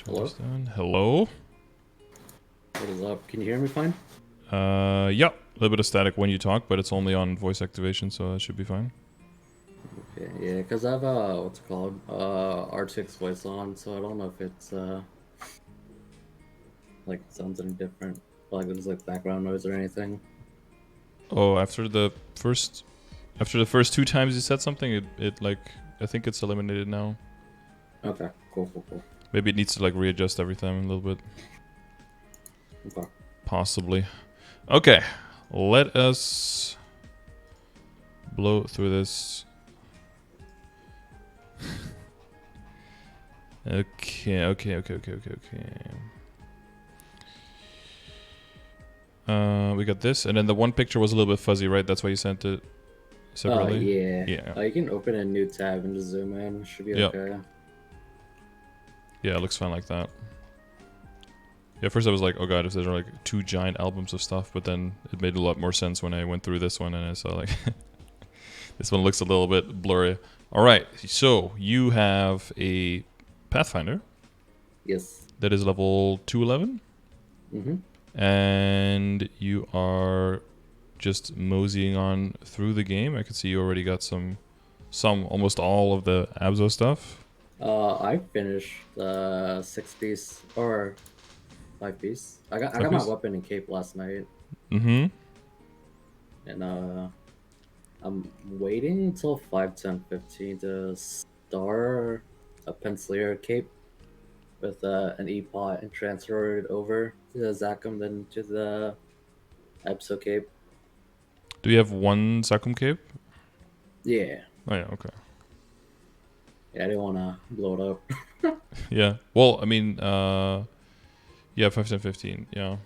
Hello? Hello? What is up? Can you hear me fine? Yeah, a little bit of static when you talk, but it's only on voice activation, so that should be fine. Okay, yeah, because I have what's it called? R6 voice on, so I don't know if it's like sounds any different. Like there's like background noise or anything. Oh, after the first two times you said something, it like, I think it's eliminated now. Okay, cool. Maybe it needs to like readjust every time a little bit. Okay. Possibly. Okay, let us blow through this. Okay. We got this, and then the one picture was a little bit fuzzy, right? That's why you sent it separately? Yeah. Yeah. You can open a new tab and just zoom in. Should be Yep. okay. Yeah, it looks fine like that. Yeah, at first I was like, oh god, if there's like two giant albums of stuff, but then it made a lot more sense when I went through this one and I saw like, this one looks a little bit blurry. Alright, so you have a Pathfinder. Yes. That is level 211. And you are just moseying on through the game. I can see you already got some, almost all of the Abzo stuff. I finished 6-piece or 5-piece. I got my 5-piece? weapon and cape last night. Mm-hmm. And I'm waiting until 5, 10, 15 to start a penciler cape with an E-pot and transfer it over to the Zachem, then to the Epso cape. Do you have one Sakum cape? Yeah. Oh yeah, okay. Yeah, I didn't want to blow it up. Yeah. Well, I mean, yeah, 5, 10, 15. Yeah.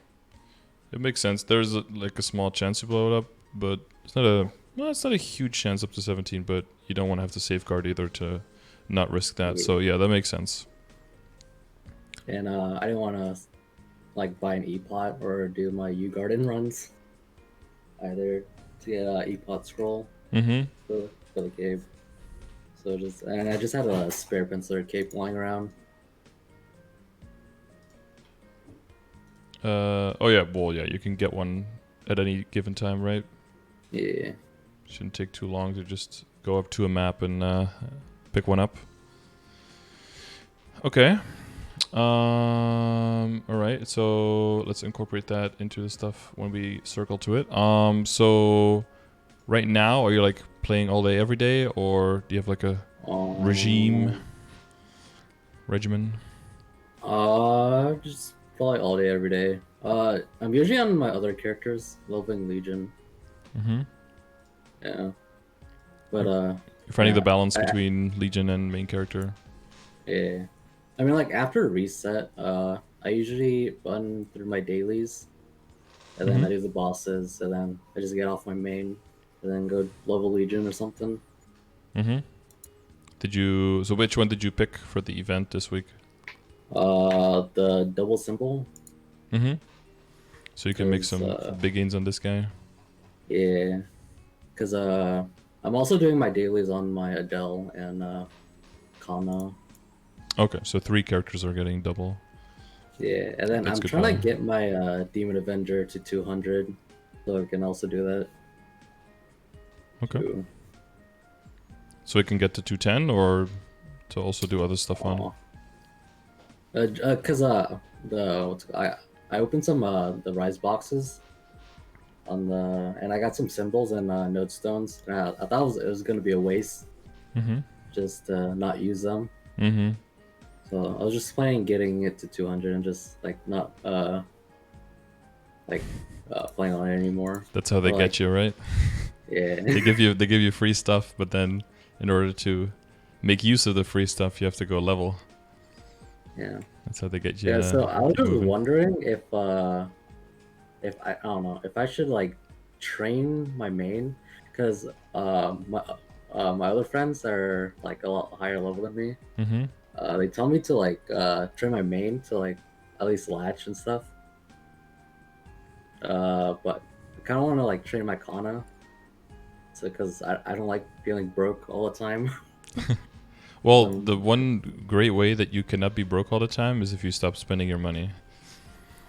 It makes sense. There's like a small chance you blow it up, but it's not a huge chance up to 17, but you don't want to have to safeguard either to not risk that. Yeah. So yeah, that makes sense. And I didn't want to like buy an E-pot or do my U-Garden runs either to get an E-pot scroll Mm-hmm. for the cave. So I just had a spare penciler cape lying around. Oh yeah, well yeah, you can get one at any given time, right? Yeah. Shouldn't take too long to just go up to a map and pick one up. Okay. All right. So let's incorporate that into the stuff when we circle to it. So right now, are you like playing all day every day, or do you have like a regimen? Just probably all day, every day. I'm usually on my other characters, leveling Legion. Mm-hmm. Yeah, but You're finding the yeah, balance between Legion and main character. yeah. I mean, like after reset, I usually run through my dailies, and then I do the bosses, and then I just get off my main, and then go level Legion or something. Mm-hmm. So which one did you pick for the event this week? The double symbol. Mm-hmm. So you can make 'Cause, some big gains on this guy. yeah, because I'm also doing my dailies on my Adele and Kana. Okay, so 3 characters are getting double. Yeah, and then That's I'm good trying to value. get my Demon Avenger to 200, so I can also do that. Okay. Too. So it can get to 210, or to also do other stuff on? Cause I opened some the Rise boxes on and I got some symbols and node stones. And I thought it was gonna be a waste, Mm-hmm. just not use them. Mm-hmm. So I was just planning getting it to 200 and just like not like playing on it anymore. That's how they Or, get like, you, right? yeah. They give you free stuff, but then in order to make use of the free stuff, you have to go level. Yeah. That's how they get you. Yeah. So I was get just moving. wondering if I don't know if I should like train my main, because my other friends are like a lot higher level than me. Mm-hmm. They tell me to like train my main to like at least latch and stuff. But I kind of want to like train my Kana, so because I don't like feeling broke all the time. Well, the one great way that you cannot be broke all the time is if you stop spending your money.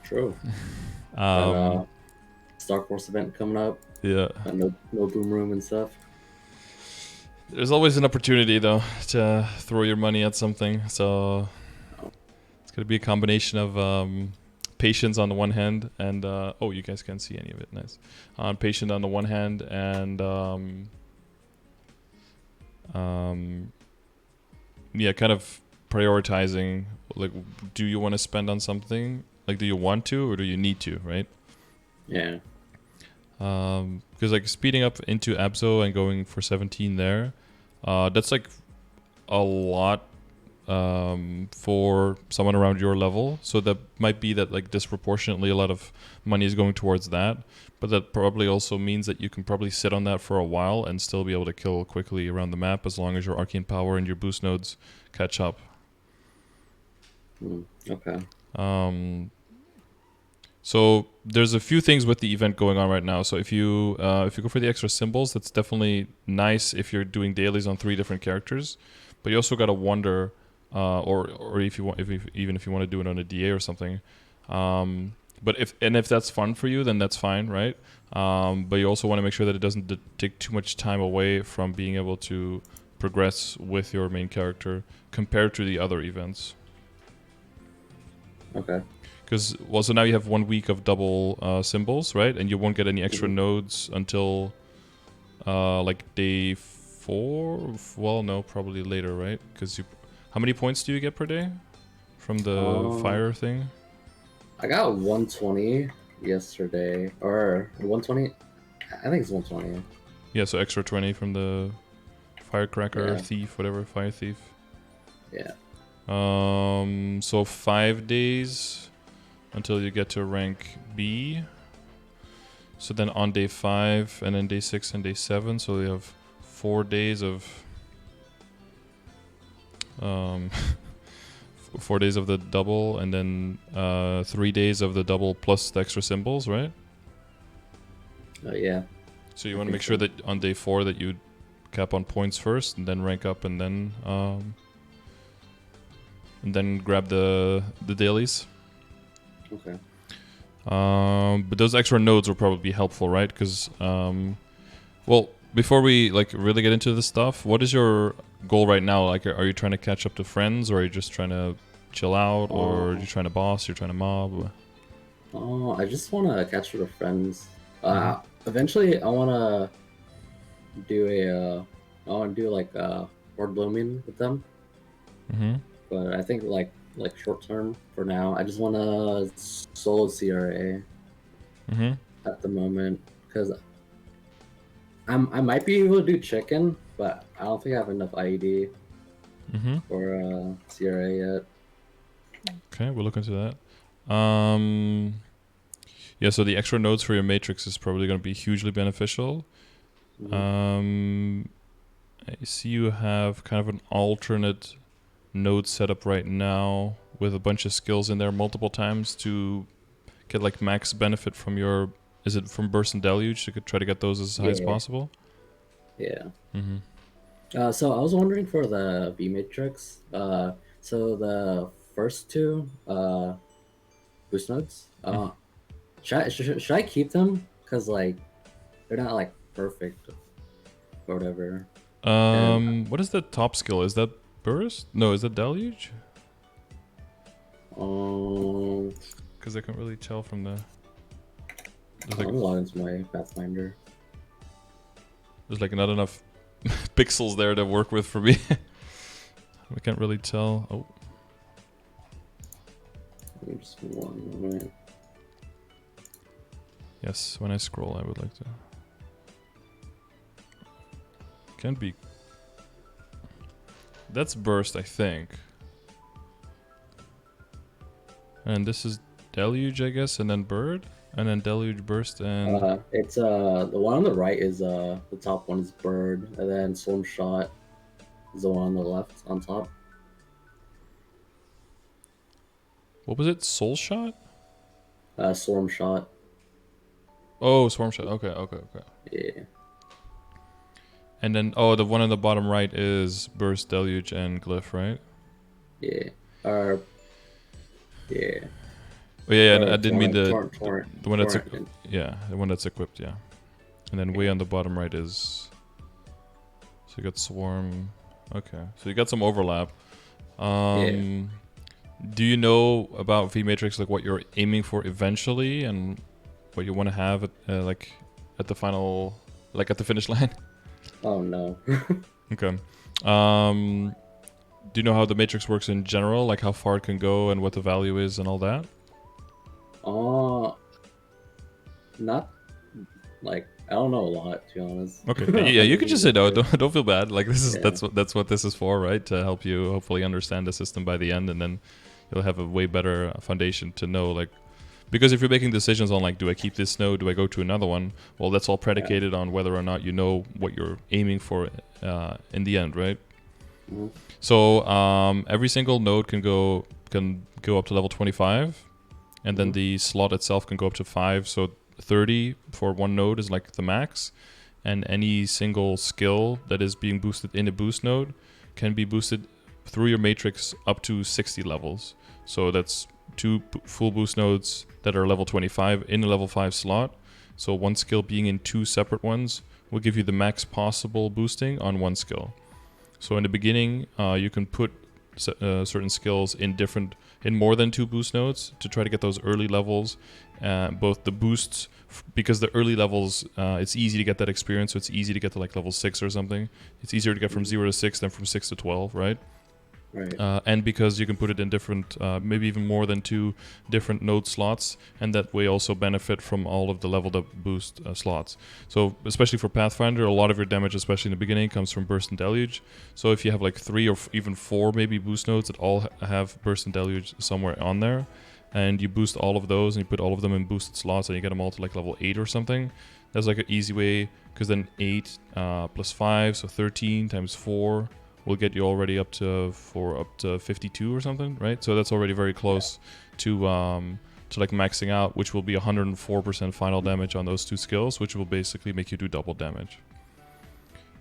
True. Um, Got Star Force event coming up. yeah. No boom room and stuff. There's always an opportunity though to throw your money at something. So it's gonna be a combination of patience on the one hand and oh, you guys can't see any of it. Nice. Patient on the one hand and yeah, kind of prioritizing. Like, do you want to spend on something? Like, do you want to or do you need to? Right? Yeah. Because like speeding up into Abso and going for 17 there, that's like a lot for someone around your level. So that might be that like disproportionately a lot of money is going towards that. But that probably also means that you can probably sit on that for a while and still be able to kill quickly around the map as long as your arcane power and your boost nodes catch up. Okay. So there's a few things with the event going on right now. So if you go for the extra symbols, that's definitely nice if you're doing dailies on 3 different characters. But you also gotta wonder, or if you want, even if you want to do it on a DA or something. But if that's fun for you, then that's fine, right? But you also want to make sure that it doesn't take too much time away from being able to progress with your main character compared to the other events. Okay. Because, well, so now you have 1 week of double symbols, right? And you won't get any extra nodes until like day 4. Well, no, probably later, right? Because how many points do you get per day from the fire thing? I got 120 yesterday, or 120. I think it's 120. Yeah, so extra 20 from the firecracker thief, whatever, fire thief. Yeah. So 5 days until you get to rank B. So then on day 5 and then day 6 and day 7, so you have 4 days of 4 days of the double and then 3 days of the double plus the extra symbols, right? Yeah. So you want to make sure that on day 4 that you cap on points first and then rank up and then grab the dailies. Okay. But those extra nodes will probably be helpful, right? Because, well, before we like really get into this stuff, what is your goal right now? Like, are you trying to catch up to friends, or are you just trying to chill out, or are you trying to boss? You're trying to mob? I just want to catch up with friends. Eventually, I want to do like word blooming with them. Mm-hmm. But I think like short term for now, I just want to solo CRA at the moment because I might be able to do chicken, but I don't think I have enough IED for CRA yet. Okay, we'll look into that. Yeah, so the extra nodes for your matrix is probably going to be hugely beneficial. I see you have kind of an alternate node setup right now with a bunch of skills in there multiple times to get like max benefit from your... Is it from Burst and Deluge to try to get those as high as possible? Yeah. So I was wondering for the V matrix. So the first 2 boost nodes. Should I keep them? Cause like they're not like perfect or whatever. What is the top skill? Is that Burst? No, is that Deluge? Because I can't really tell from the... I'll log into my Pathfinder. There's like not enough pixels there to work with for me. I can't really tell. Oh. Just 1 minute. Yes, when I scroll, I would like to. Can't be. That's Burst, I think. And this is Deluge, I guess, and then Bird, and then Deluge, Burst, and... it's the one on the right is the top one is Bird, and then Storm Shot is the one on the left on top. What was it? Soul Shot? Storm Shot. Oh, Swarm Shot. Okay. Yeah. And then, the one on the bottom right is Burst, Deluge, and Glyph, right? Yeah. Or yeah. Oh, yeah, and Or I didn't mean the one that's torrent. And, the one that's equipped, yeah. And then way yeah. on the bottom right is, so you got Swarm. Okay, so you got some overlap. Yeah. Do you know about V Matrix, like what you're aiming for eventually, and what you want to have at, like at the final, like at the finish line? Oh no. Okay. Do you know how the Matrix works in general, like how far it can go and what the value is and all that? Not like I don't know a lot, to be honest. Okay. Yeah, you Other could than just say just no. like, Don't feel bad. Like this is yeah. that's what this is for, right? To help you hopefully understand the system by the end, and then you'll have a way better foundation to know, like, because if you're making decisions on like, do I keep this node, do I go to another one? Well, that's all predicated on whether or not you know what you're aiming for in the end, right? Mm-hmm. So every single node can go up to level 25, and then the slot itself can go up to 5. So 30 for one node is like the max, and any single skill that is being boosted in a boost node can be boosted through your matrix up to 60 levels. So that's two full boost nodes that are level 25 in a level 5 slot. So one skill being in two separate ones will give you the max possible boosting on one skill. So in the beginning, you can put certain skills in more than two boost nodes to try to get those early levels. Both the boosts, because the early levels, it's easy to get that experience. So it's easy to get to like level 6 or something. It's easier to get from 0 to 6 than from 6 to 12, right? Right. And because you can put it in different, maybe even more than two different node slots, and that way also benefit from all of the leveled up boost slots. So especially for Pathfinder, a lot of your damage, especially in the beginning, comes from Burst and Deluge. So if you have like 3 or even 4 maybe boost nodes that all have Burst and Deluge somewhere on there, and you boost all of those and you put all of them in boosted slots and you get them all to like level 8 or something, that's like an easy way, because then 8 plus 5, so 13 times 4 will get you already up to 52 or something, right? So that's already very close to like maxing out, which will be 104% final damage on those two skills, which will basically make you do double damage.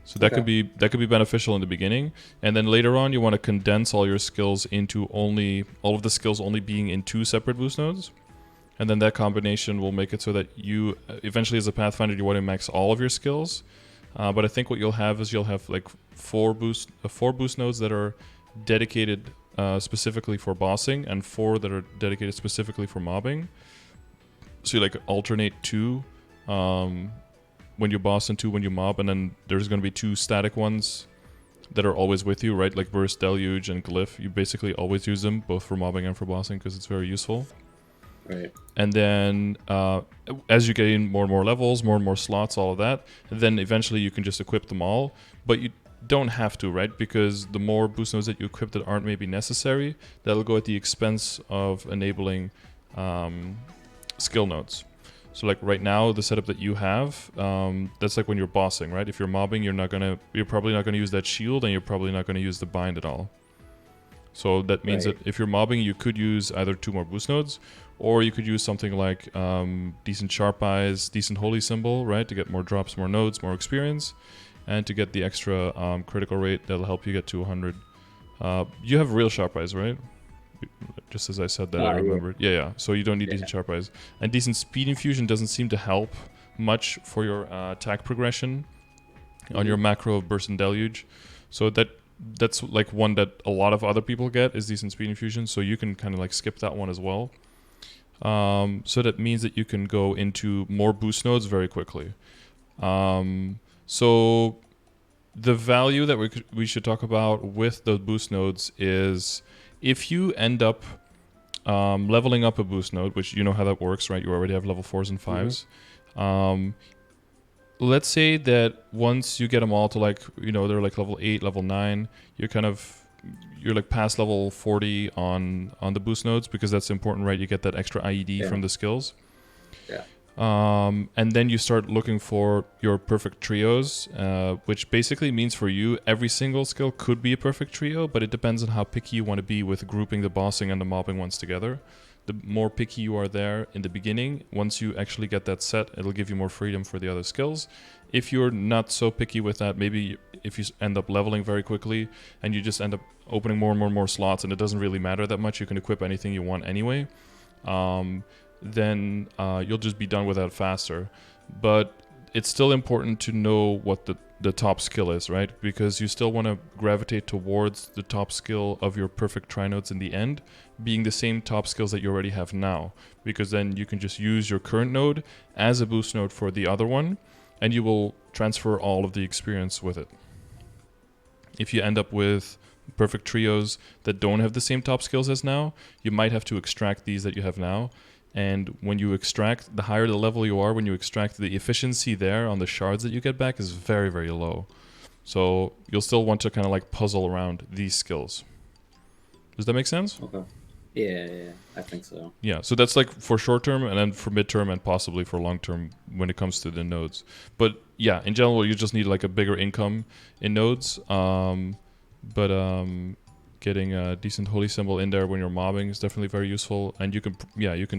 So that could be beneficial in the beginning, and then later on you want to condense all your skills into all of the skills only being in two separate boost nodes, and then that combination will make it so that you eventually, as a Pathfinder, you want to max all of your skills. But I think what you'll have is like four boost nodes that are dedicated specifically for bossing, and 4 that are dedicated specifically for mobbing. So you like alternate 2 when you boss and 2 when you mob, and then there's going to be 2 static ones that are always with you, right? Like Burst, Deluge, and Glyph. You basically always use them, both for mobbing and for bossing, because it's very useful. Right. And then as you gain more and more levels, more and more slots, all of that, then eventually you can just equip them all. But you don't have to, right? Because the more boost nodes that you equip that aren't maybe necessary, that'll go at the expense of enabling skill nodes. So like right now, the setup that you have, that's like when you're bossing, right? If you're mobbing, you're probably not gonna use that shield, and you're probably not gonna use the bind at all. So that means that if you're mobbing, you could use either 2 more boost nodes, or you could use something like decent Sharp Eyes, decent Holy Symbol, right? To get more drops, more nodes, more experience, and to get the extra critical rate that'll help you get to 100. You have real Sharp Eyes, right? Just as I said that, I remembered. Yeah. So you don't need decent Sharp Eyes. And decent Speed Infusion doesn't seem to help much for your attack progression on your macro of Burst and Deluge. So that's like one that a lot of other people get, is decent Speed Infusion. So you can kind of like skip that one as well. So that means that you can go into more boost nodes very quickly. So the value that we should talk about with the boost nodes is, if you end up leveling up a boost node, which you know how that works, right? You already have level 4s and 5s. Let's say that once you get them all to like, they're like level 8, level 9, you're like past level 40 on the boost nodes, because that's important, right? You get that extra IED from the skills. Yeah. And then you start looking for your perfect trios, which basically means for you, every single skill could be a perfect trio, but it depends on how picky you want to be with grouping the bossing and the mobbing ones together. The more picky you are there in the beginning, once you actually get that set, it'll give you more freedom for the other skills. If you're not so picky with that, maybe if you end up leveling very quickly and you just end up opening more and more slots and it doesn't really matter that much, you can equip anything you want anyway, then you'll just be done with that faster. But it's still important to know what the top skill is, right? Because you still want to gravitate towards the top skill of your perfect trinodes in the end, being the same top skills that you already have now. Because then you can just use your current node as a boost node for the other one, and you will transfer all of the experience with it. If you end up with perfect trios that don't have the same top skills as now, you might have to extract these that you have now. And when you extract, the higher the level you are, when you extract, the efficiency there on the shards that you get back is very, very low. So you'll still want to kind of like puzzle around these skills. Does that make sense? Okay. Yeah, I think so. Yeah, so that's like for short term, and then for midterm and possibly for long term when it comes to the nodes. But yeah, in general, you just need like a bigger income in nodes. Getting a decent holy symbol in there when you're mobbing is definitely very useful, and you can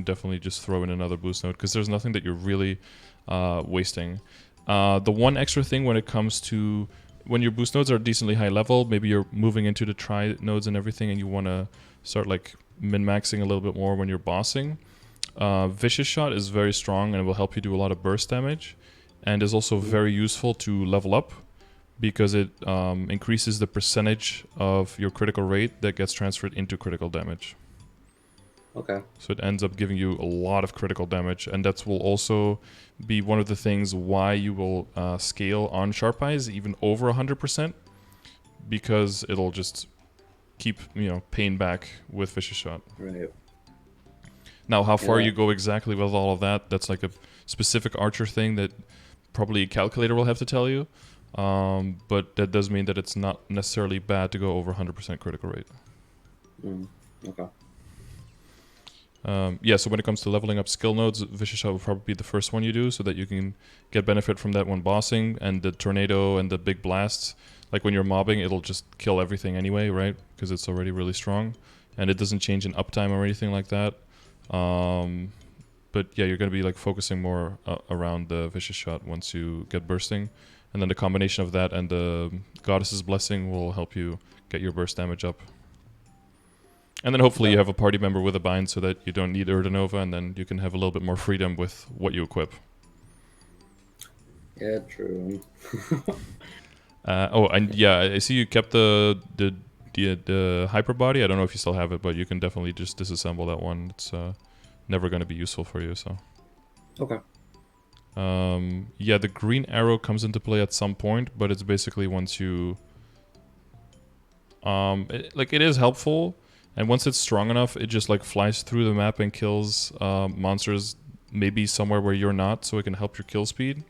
definitely just throw in another boost node because there's nothing that you're really wasting. The one extra thing when it comes to when your boost nodes are decently high level, maybe you're moving into the tri nodes and everything, and you want to start like min-maxing a little bit more when you're bossing. Vicious Shot is very strong and it will help you do a lot of burst damage, and is also very useful to level up, because it increases the percentage of your critical rate that gets transferred into critical damage. Okay. So it ends up giving you a lot of critical damage, and that will also be one of the things why you will scale on Sharp Eyes even over 100%, because it'll just keep paying back with Vicious Shot. Right. Now, how far you go exactly with all of that, that's like a specific Archer thing that probably a calculator will have to tell you. But that does mean that it's not necessarily bad to go over 100% critical rate. Okay. So when it comes to leveling up skill nodes, Vicious Shot will probably be the first one you do, so that you can get benefit from that when bossing, and the tornado and the big blasts. Like when you're mobbing, it'll just kill everything anyway, right? Because it's already really strong, and it doesn't change in uptime or anything like that. But yeah, you're going to be like focusing more around the Vicious Shot once you get bursting. And then the combination of that and the Goddess's Blessing will help you get your burst damage up. And then hopefully you have a party member with a bind so that you don't need Urdanova, and then you can have a little bit more freedom with what you equip. Yeah, true. I see you kept the hyper body. I don't know if you still have it, but you can definitely just disassemble that one. It's never going to be useful for you. So. Okay. The green arrow comes into play at some point, but it's basically once you... it is helpful, and once it's strong enough, it just like flies through the map and kills monsters maybe somewhere where you're not, so it can help your kill speed.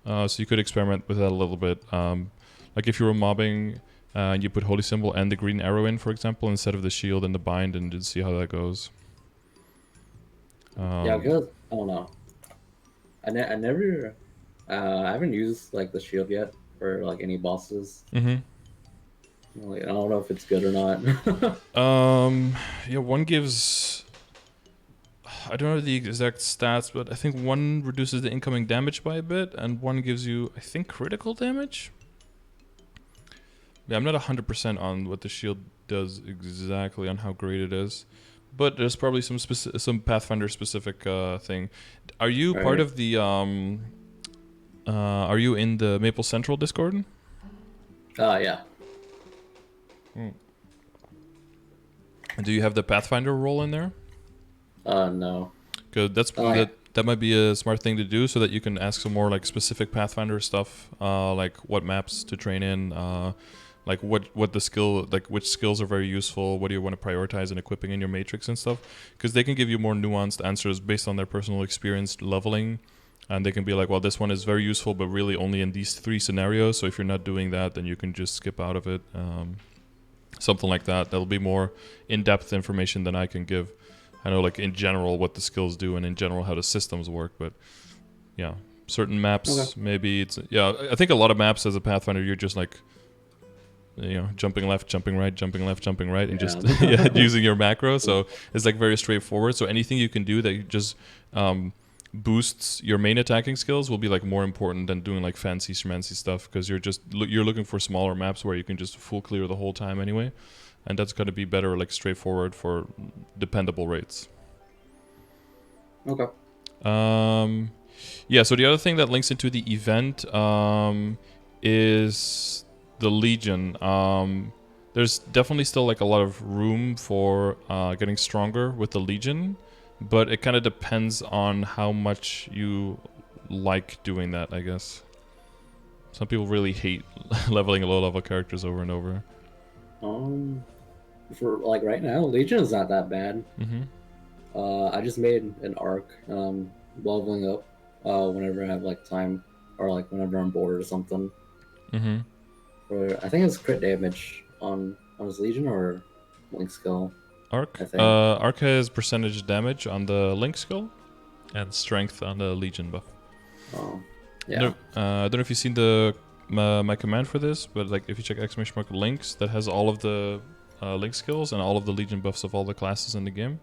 So you could experiment with that a little bit. Like if you were mobbing and you put Holy Symbol and the green arrow in, for example, instead of the shield and the bind, and just see how that goes. Because I don't know. I haven't used like the shield yet for like any bosses. Like, I don't know if it's good or not. One gives... I don't know the exact stats, but I think one reduces the incoming damage by a bit, and one gives you, I think, critical damage? Yeah, I'm not 100% on what the shield does exactly, on how great it is. But there's probably some Pathfinder specific thing. Are you part of the... are you in the Maple Central Discord? Yeah. Do you have the Pathfinder role in there? No. Good. That might be a smart thing to do, so that you can ask some more like specific Pathfinder stuff, like what maps to train in, like what the skill, like which skills are very useful, what do you want to prioritize in equipping in your matrix and stuff, because they can give you more nuanced answers based on their personal experience leveling, and they can be like, well, this one is very useful, but really only in these 3 scenarios. So if you're not doing that, then you can just skip out of it. Something like that. That'll be more in-depth information than I can give. I know like in general what the skills do and in general how the systems work, but yeah, certain maps maybe it's I think a lot of maps as a Pathfinder you're just like jumping left, jumping right, jumping left, jumping right, and just using your macro. So it's like very straightforward. So anything you can do that just boosts your main attacking skills will be like more important than doing like fancy schmancy stuff, because you're looking for smaller maps where you can just full clear the whole time anyway, and that's going to be better like straightforward for dependable rates. Okay. So the other thing that links into the event is the Legion. There's definitely still like a lot of room for getting stronger with the Legion, but it kind of depends on how much you like doing that, I guess. Some people really hate leveling low-level characters over and over. For like right now, Legion is not that bad. I just made an arc, leveling up whenever I have like time, or like whenever I'm bored or something. I think it's crit damage on his Legion or Link skill. Arc? Arc has percentage damage on the Link skill and strength on the Legion buff. Oh, yeah. I don't know if you've seen my command for this, but like if you check !_ links, that has all of the Link skills and all of the Legion buffs of all the classes in the game.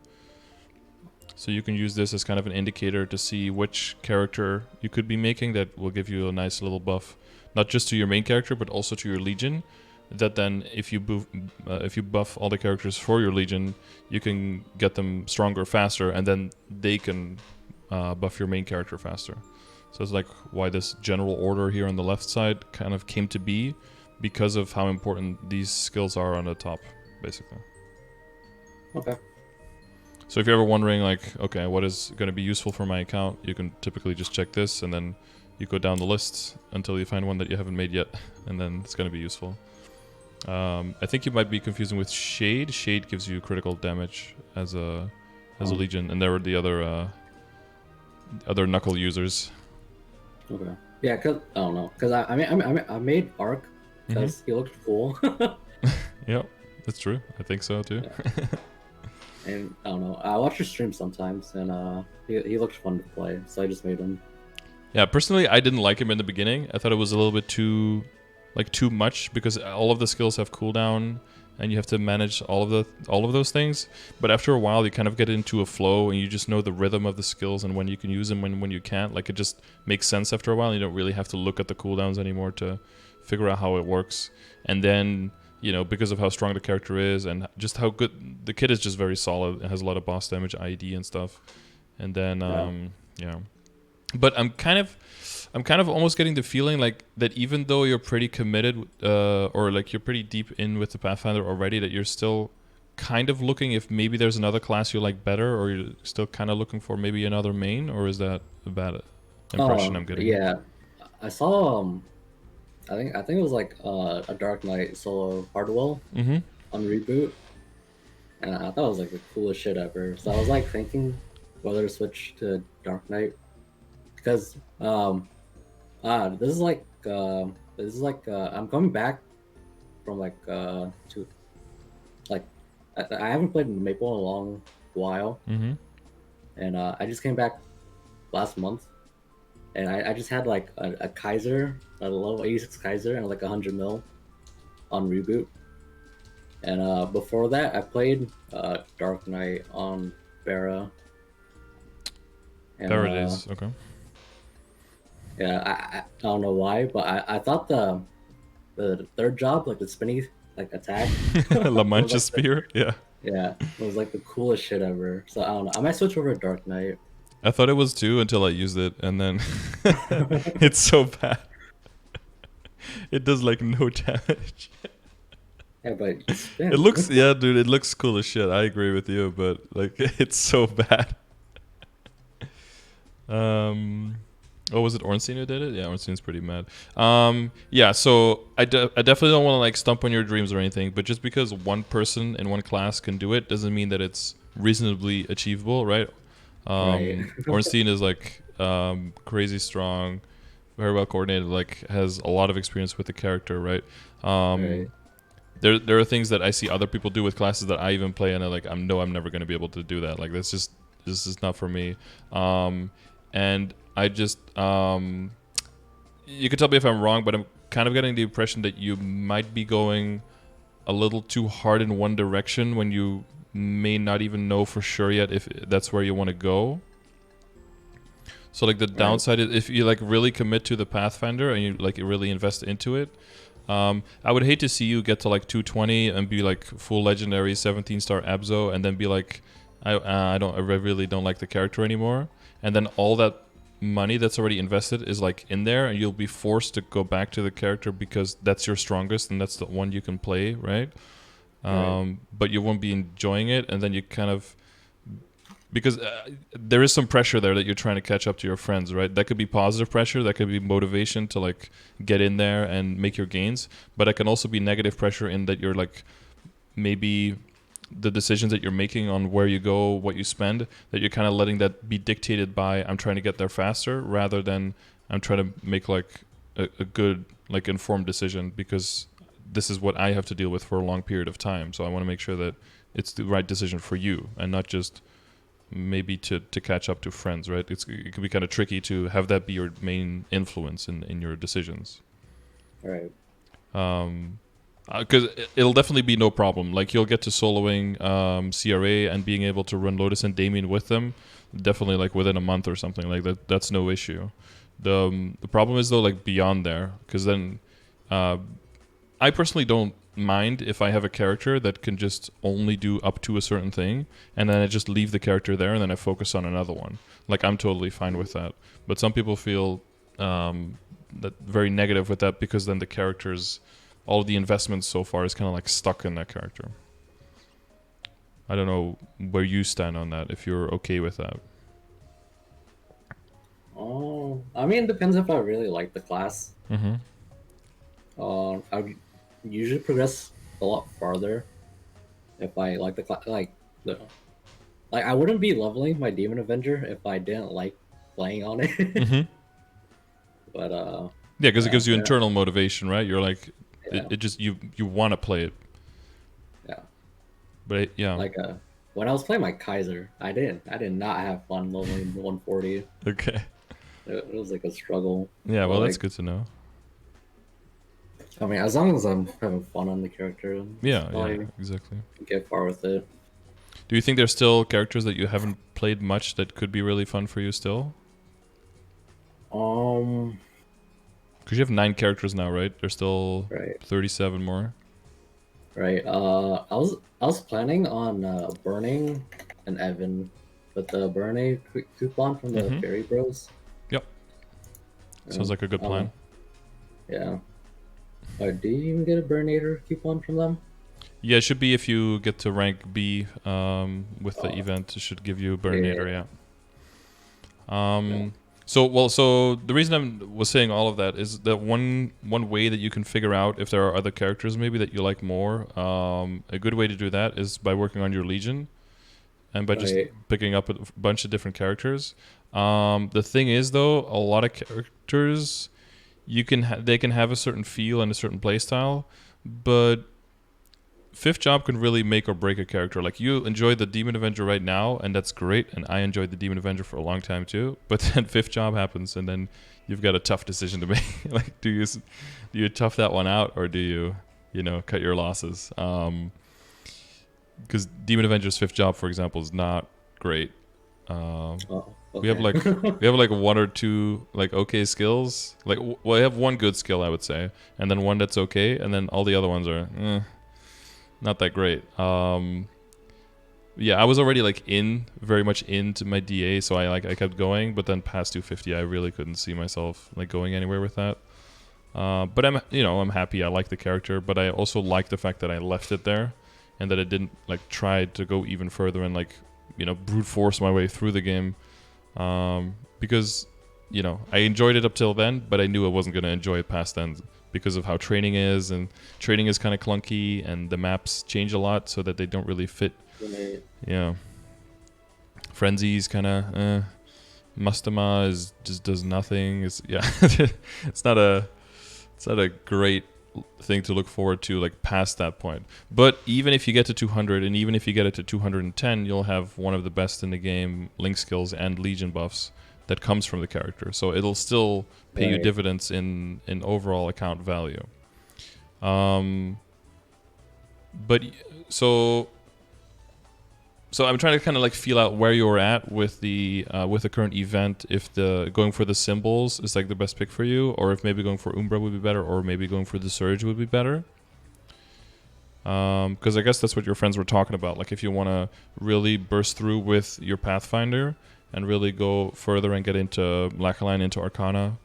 So you can use this as kind of an indicator to see which character you could be making that will give you a nice little buff, not just to your main character, but also to your Legion. That then, if you buff all the characters for your Legion, you can get them stronger faster, and then they can buff your main character faster. So it's like why this general order here on the left side kind of came to be, because of how important these skills are on the top, basically. Okay. So if you're ever wondering, like, okay, what is going to be useful for my account, you can typically just check this, and then you go down the list until you find one that you haven't made yet, and then it's going to be useful. I think you might be confusing with Shade. Shade gives you critical damage as a Legion, and there were the other knuckle users. Okay. Yeah, cause I don't know, cause I made Arc because he looked cool. Yeah, that's true. I think so too. Yeah. And I don't know. I watch your stream sometimes, and he looked fun to play, so I just made him. Yeah, personally, I didn't like him in the beginning. I thought it was a little bit too much, because all of the skills have cooldown, and you have to manage all of those things. But after a while, you kind of get into a flow, and you just know the rhythm of the skills and when you can use them, when you can't. Like, it just makes sense after a while. You don't really have to look at the cooldowns anymore to figure out how it works. And then, because of how strong the character is and just how good the kit is, just very solid. It has a lot of boss damage, ID and stuff. And then, But I'm kind of almost getting the feeling like that even though you're pretty committed, or like you're pretty deep in with the Pathfinder already, that you're still kind of looking if maybe there's another class you like better, or you're still kind of looking for maybe another main, or is that a bad impression I'm getting? Yeah, I saw I think it was like a Dark Knight solo Hardwell on Reboot, and I thought it was like the coolest shit ever. So I was like thinking whether to switch to Dark Knight, because this is like I'm coming back from to like I haven't played Maple in a long while, and I just came back last month, and I just had like a Kaiser, a level 86 Kaiser, and like 100 mil on Reboot, and before that I played Dark Knight on Vera. There it is. Okay. Yeah, I don't know why, but I thought the third job, like the spinny like attack, La Mancha Spear, yeah, it was like the coolest shit ever. So I don't know, I might switch over to Dark Knight. I thought it was too until I used it, and then it's so bad. It does like no damage. Yeah, but it looks, dude, it looks cool as shit. I agree with you, but like it's so bad. Oh, was it Ornstein who did it? Yeah, Ornstein's pretty mad. So I definitely don't want to like stump on your dreams or anything, but just because one person in one class can do it doesn't mean that it's reasonably achievable, right? Right. Ornstein is like crazy strong, very well coordinated, like has a lot of experience with the character, right? Right. there are things that I see other people do with classes that I even play, and I'm never going to be able to do that. Like this is not for me. And I just you can tell me if I'm wrong, but I'm kind of getting the impression that you might be going a little too hard in one direction when you may not even know for sure yet if that's where you want to go. So like the downside is if you like really commit to the Pathfinder and you like really invest into it, I would hate to see you get to like 220 and be like full legendary 17-star Abzo and then be like, I really don't like the character anymore. And then all that money that's already invested is like in there, and you'll be forced to go back to the character because that's your strongest and that's the one you can play, right? But you won't be enjoying it, and then you kind of, because there is some pressure there that you're trying to catch up to your friends, right? That could be positive pressure, that could be motivation to like get in there and make your gains, but it can also be negative pressure in that you're like maybe the decisions that you're making on where you go, what you spend, that you're kind of letting that be dictated by I'm trying to get there faster rather than I'm trying to make like a good like informed decision because this is what I have to deal with for a long period of time. So I want to make sure that it's the right decision for you and not just maybe to catch up to friends, right? It can be kind of tricky to have that be your main influence in your decisions. Right. Because it'll definitely be no problem. Like you'll get to soloing CRA and being able to run Lotus and Damien with them, definitely like within a month or something like that. That's no issue. The problem is though like beyond there, because then I personally don't mind if I have a character that can just only do up to a certain thing, and then I just leave the character there and then I focus on another one. Like I'm totally fine with that. But some people feel that very negative with that because then the characters, all of the investments so far is kind of like stuck in that character. I don't know where you stand on that, if you're okay with that. Oh, I mean, it depends if I really like the class. Mm-hmm. I would usually progress a lot farther if I like the class. Like I wouldn't be leveling my Demon Avenger if I didn't like playing on it. Mm-hmm. But yeah, because it gives you internal motivation, right? You're like, it just you want to play it. Yeah. But yeah. Like when I was playing my Kaiser, I did not have fun leveling 140. Okay. It was like a struggle. Yeah, well, like, that's good to know. I mean, as long as I'm having fun on the character, yeah, exactly. Get far with it. Do you think there's still characters that you haven't played much that could be really fun for you still? Because you have 9 characters now, right? There's still 37 more. Right. I was planning on burning an Evan with the burn coupon from the Fairy Bros. Yep. Sounds like a good plan. Yeah. Do you even get a Burnator coupon from them? Yeah, it should be if you get to rank B with the event. It should give you a Burnator, yeah. So the reason I was saying all of that is that one way that you can figure out if there are other characters maybe that you like more. A good way to do that is by working on your Legion and by just picking up a bunch of different characters. The thing is though, a lot of characters they can have a certain feel and a certain playstyle, but 5th job can really make or break a character. Like you enjoy the Demon Avenger right now, and that's great, and I enjoyed the Demon Avenger for a long time too. But then 5th job happens, and then you've got a tough decision to make. Like, do you tough that one out, or do you cut your losses? Because Demon Avenger's 5th job, for example, is not great. Okay. We have like 1 or 2 like okay skills. Like we have 1 good skill, I would say, and then 1 that's okay, and then all the other ones are not that great. Yeah, I was already like very much into my DA, so I kept going, but then past 250 I really couldn't see myself like going anywhere with that. But I'm happy. I like the character, but I also like the fact that I left it there and that I didn't like try to go even further and like brute force my way through the game, because I enjoyed it up till then, but I knew I wasn't going to enjoy it past then because of how training is, and training is kind of clunky, and the maps change a lot so that they don't really fit. Yeah. Frenzy's kind of Mustama just does nothing. It's not a great thing to look forward to, like past that point. But even if you get to 200, and even if you get it to 210, you'll have one of the best in the game link skills and Legion buffs that comes from the character. So it'll still pay you Right. dividends in overall account value. But so I'm trying to kind of like feel out where you're at with the current event. If the going for the symbols is like the best pick for you, or if maybe going for Umbra would be better, or maybe going for the Surge would be better. Because I guess that's what your friends were talking about. Like if you want to really burst through with your Pathfinder and really go further and get into Lacaline, into Arcana,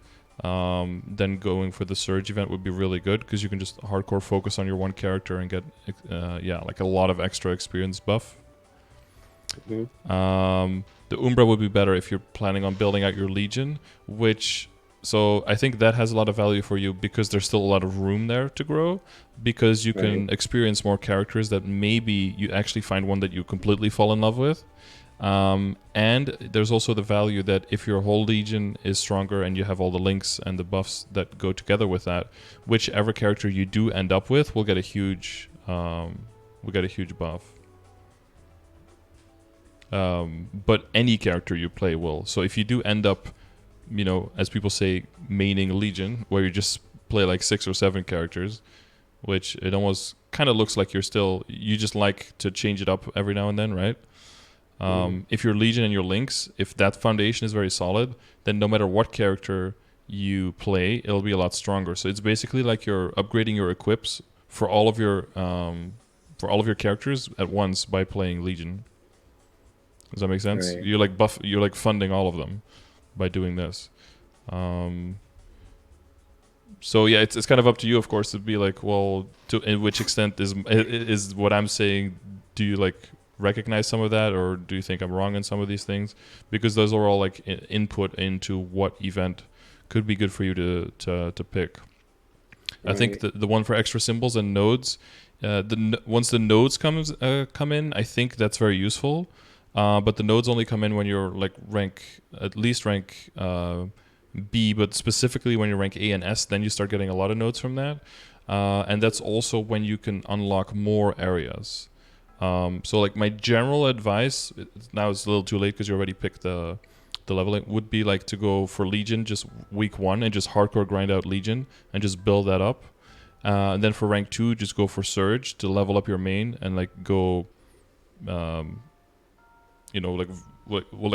then going for the Surge event would be really good because you can just hardcore focus on your one character and get like a lot of extra experience buff. Mhm. The Umbra would be better if you're planning on building out your Legion, so I think that has a lot of value for you because there's still a lot of room there to grow, because you can Right. experience more characters that maybe you actually find one that you completely fall in love with. And there's also the value that if your whole Legion is stronger and you have all the links and the buffs that go together with that, whichever character you do end up with will get a huge buff. But any character you play will. So if you do end up, as people say, maining Legion, where you just play like 6 or 7 characters, which it almost kind of looks like you just like to change it up every now and then, right? If your Legion and your links, if that foundation is very solid, then no matter what character you play, it'll be a lot stronger. So it's basically like you're upgrading your equips for all of your characters at once by playing Legion. Does that make sense? Right. You're like funding all of them by doing this. So yeah, it's kind of up to you, of course, to be like, well, in which extent is what I'm saying? Do you like recognize some of that, or do you think I'm wrong in some of these things? Because those are all like input into what event could be good for you to pick. I think Right. the one for extra symbols and nodes, once the nodes come in, I think that's very useful. But the nodes only come in when you're like at least rank B, but specifically when you're rank A and S, then you start getting a lot of nodes from that. And that's also when you can unlock more areas. So like my general advice, now it's a little too late because you already picked the leveling, would be like to go for Legion just week 1 and just hardcore grind out Legion and just build that up. And then for rank 2, just go for Surge to level up your main and like go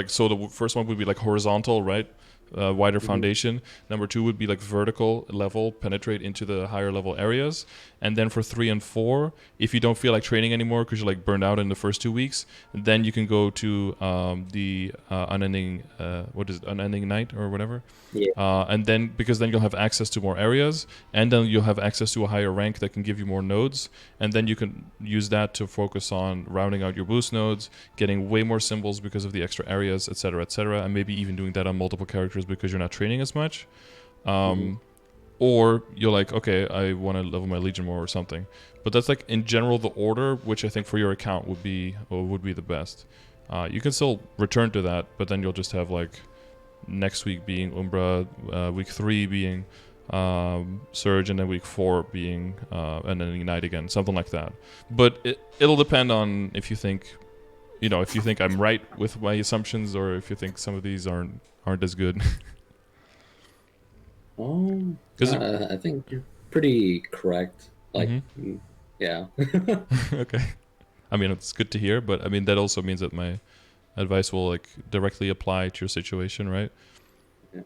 so the first one would be like horizontal, right? Wider foundation. Number 2 would be like vertical level, penetrate into the higher level areas. And then for 3 and 4, if you don't feel like training anymore because you're like burned out in the first 2 weeks, then you can go to the unending night or whatever. Yeah. And then because then you'll have access to more areas, and then you'll have access to a higher rank that can give you more nodes, and then you can use that to focus on rounding out your boost nodes, getting way more symbols because of the extra areas, etc., and maybe even doing that on multiple characters because you're not training as much. Or you're like, okay, I want to level my Legion more or something. But that's like in general the order, which I think for your account would be the best. You can still return to that, but then you'll just have like next week being Umbra, week 3 being Surge, and then week 4 being and then Ignite again, something like that. But it'll depend on if you think I'm right with my assumptions, or if you think some of these aren't as good. Because I think you're pretty correct. Like, yeah. okay, I mean it's good to hear, but I mean that also means that my advice will like directly apply to your situation, right? Yeah.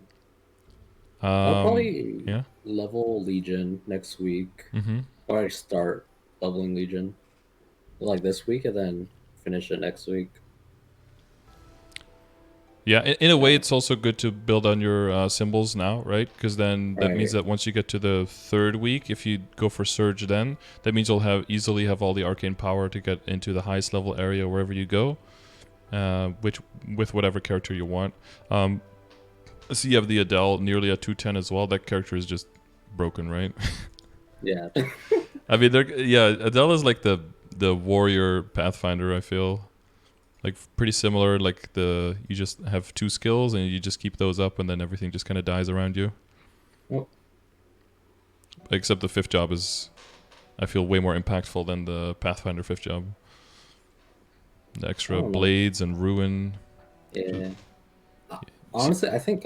I'll probably Yeah. level Legion next week. Mm-hmm. Or I start leveling Legion like this week and then finish it next week. Yeah, in a way, it's also good to build on your symbols now, right? Because then that means Right. that once you get to the 3rd week, if you go for Surge, then that means you'll easily have all the arcane power to get into the highest level area wherever you go, which with whatever character you want. So you have the Adele nearly at 210 as well. That character is just broken, right? Yeah. I mean, Adele is like the warrior Pathfinder. I feel like pretty similar. Like you just have 2 skills and you just keep those up, and then everything just kind of dies around you. Well, Except the 5th job is, I feel, way more impactful than the Pathfinder 5th job. The I extra don't know. blades and ruin. Yeah. Honestly, I think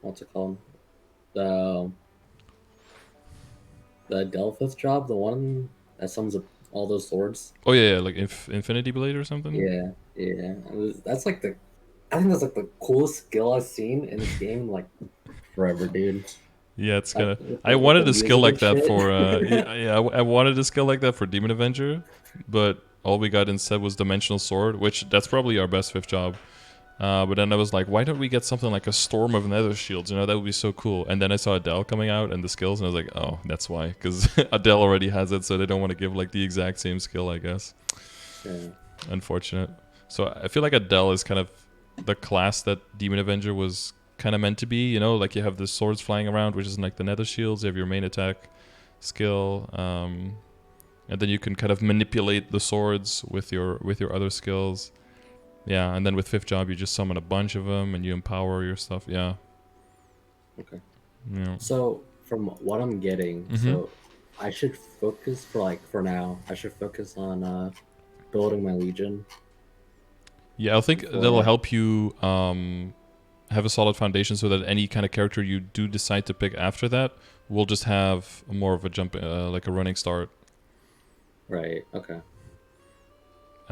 what's it called? The the Delphith job, the one that sums up all those swords. Oh yeah, like Infinity Blade or something. Yeah, yeah. That's like the I think that's like the coolest skill I've seen in this game in like forever, dude. Yeah, it's Like kind of. with I with the wanted a skill music and like that shit. for. I wanted a skill like that for Demon Avenger, but all we got instead was Dimensional Sword, which that's probably our best 5th job. But then I was like, why don't we get something like a Storm of Nether Shields? You know, that would be so cool. And then I saw Adele coming out and the skills, and I was like, oh, that's why, because Adele already has it, so they don't want to give like the exact same skill, I guess. Yeah. Unfortunate. So I feel like Adele is kind of the class that Demon Avenger was kind of meant to be. You know, like you have the swords flying around, which is like the Nether Shields. You have your main attack skill, and then you can kind of manipulate the swords with your other skills. Yeah, and then with 5th job, you just summon a bunch of them and you empower your stuff. Yeah. Okay. Yeah. So from what I'm getting, so I should focus for now. I should focus on building my legion. Yeah, I think that'll help you have a solid foundation so that any kind of character you do decide to pick after that will just have more of a jump, like a running start. Right. Okay.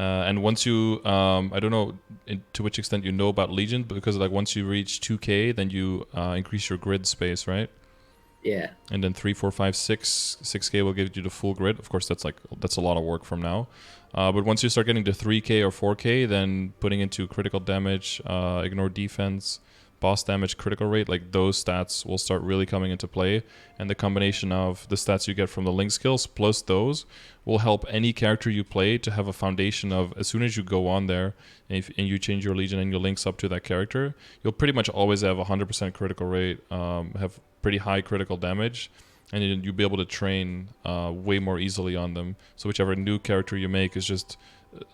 And once you, I don't know to which extent you know about Legion, because like once you reach 2K, then you increase your grid space, right? Yeah. And then 3, 4, 5, 6, 6K will give you the full grid. Of course, that's a lot of work from now. But once you start getting to 3K or 4K, then putting into critical damage, ignore defense, boss damage, critical rate, like those stats will start really coming into play. And the combination of the stats you get from the link skills plus those will help any character you play to have a foundation of, as soon as you go on there and you change your legion and your links up to that character, you'll pretty much always have 100% critical rate, have pretty high critical damage, and you'll be able to train way more easily on them. So whichever new character you make is just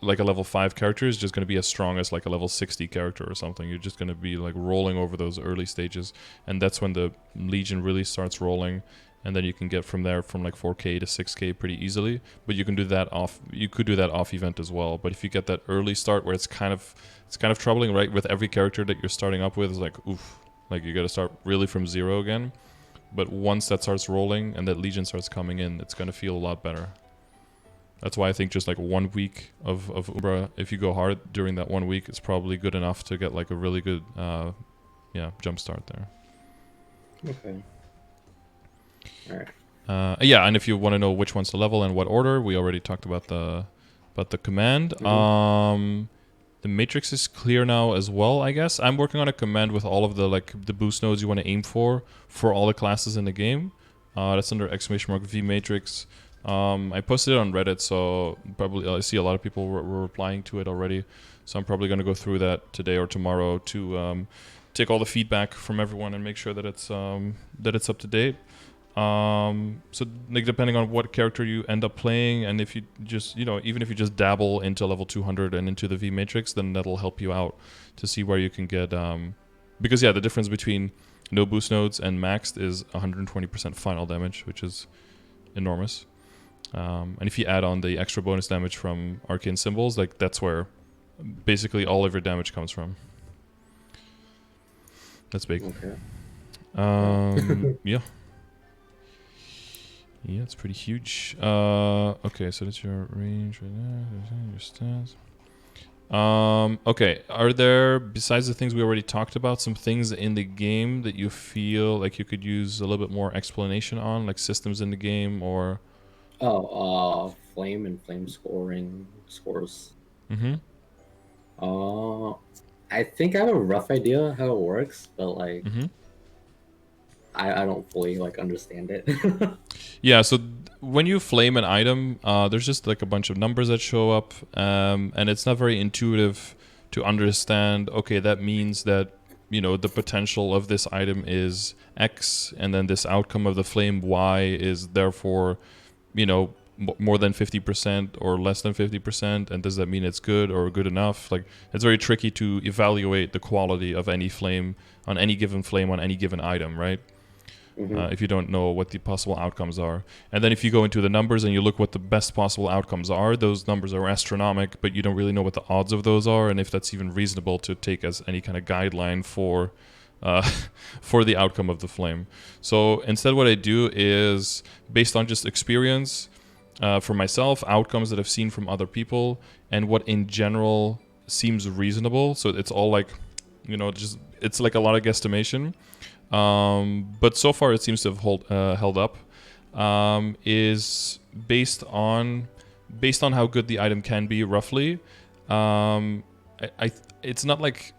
like a level 5 character is just going to be as strong as like a level 60 character or something. You're just going to be like rolling over those early stages, and that's when the legion really starts rolling. And then you can get from there from like 4K to 6K pretty easily. But you can do that off. You could do that off event as well. But if you get that early start where it's kind of troubling, right? With every character that you're starting up with, is like oof, like you got to start really from zero again. But once that starts rolling and that legion starts coming in, it's gonna feel a lot better. That's why I think just like 1 week of Umbra, if you go hard during that 1 week, it's probably good enough to get like a really good, jump start there. Okay. All right. Yeah, and if you want to know which one's the level and what order, we already talked about the command. The matrix is clear now as well, I guess. I'm working on a command with all of the boost nodes you want to aim for all the classes in the game. That's under !V matrix. I posted it on Reddit, so probably I see a lot of people were replying to it already. So I'm probably going to go through that today or tomorrow to take all the feedback from everyone and make sure that it's up to date. So like depending on what character you end up playing, and if you just even if you just dabble into level 200 and into the V matrix, then that'll help you out to see where you can get because the difference between no boost nodes and maxed is 120% final damage, which is enormous. And if you add on the extra bonus damage from arcane symbols, like that's where basically all of your damage comes from. That's big. Okay. Yeah. Yeah, it's pretty huge. Okay, so that's your range right there. Your stats. Okay, are there, besides the things we already talked about, some things in the game that you feel like you could use a little bit more explanation on, like systems in the game or... Flame and flame scores. Mm-hmm. I think I have a rough idea how it works, but like... Mm-hmm. I don't fully like understand it. Yeah, so when you flame an item, there's just like a bunch of numbers that show up, and it's not very intuitive to understand, okay, that means that, the potential of this item is X, and then this outcome of the flame Y is therefore, more than 50% or less than 50%, and does that mean it's good or good enough? Like, it's very tricky to evaluate the quality of any flame on any given item, right? if you don't know what the possible outcomes are. And then if you go into the numbers and you look what the best possible outcomes are, those numbers are astronomical, but you don't really know what the odds of those are and if that's even reasonable to take as any kind of guideline for for the outcome of the flame. So instead what I do is, based on just experience for myself, outcomes that I've seen from other people, and what in general seems reasonable. So it's all like, just it's like a lot of guesstimation. But so far it seems to have held up. Is based on how good the item can be roughly. It's not like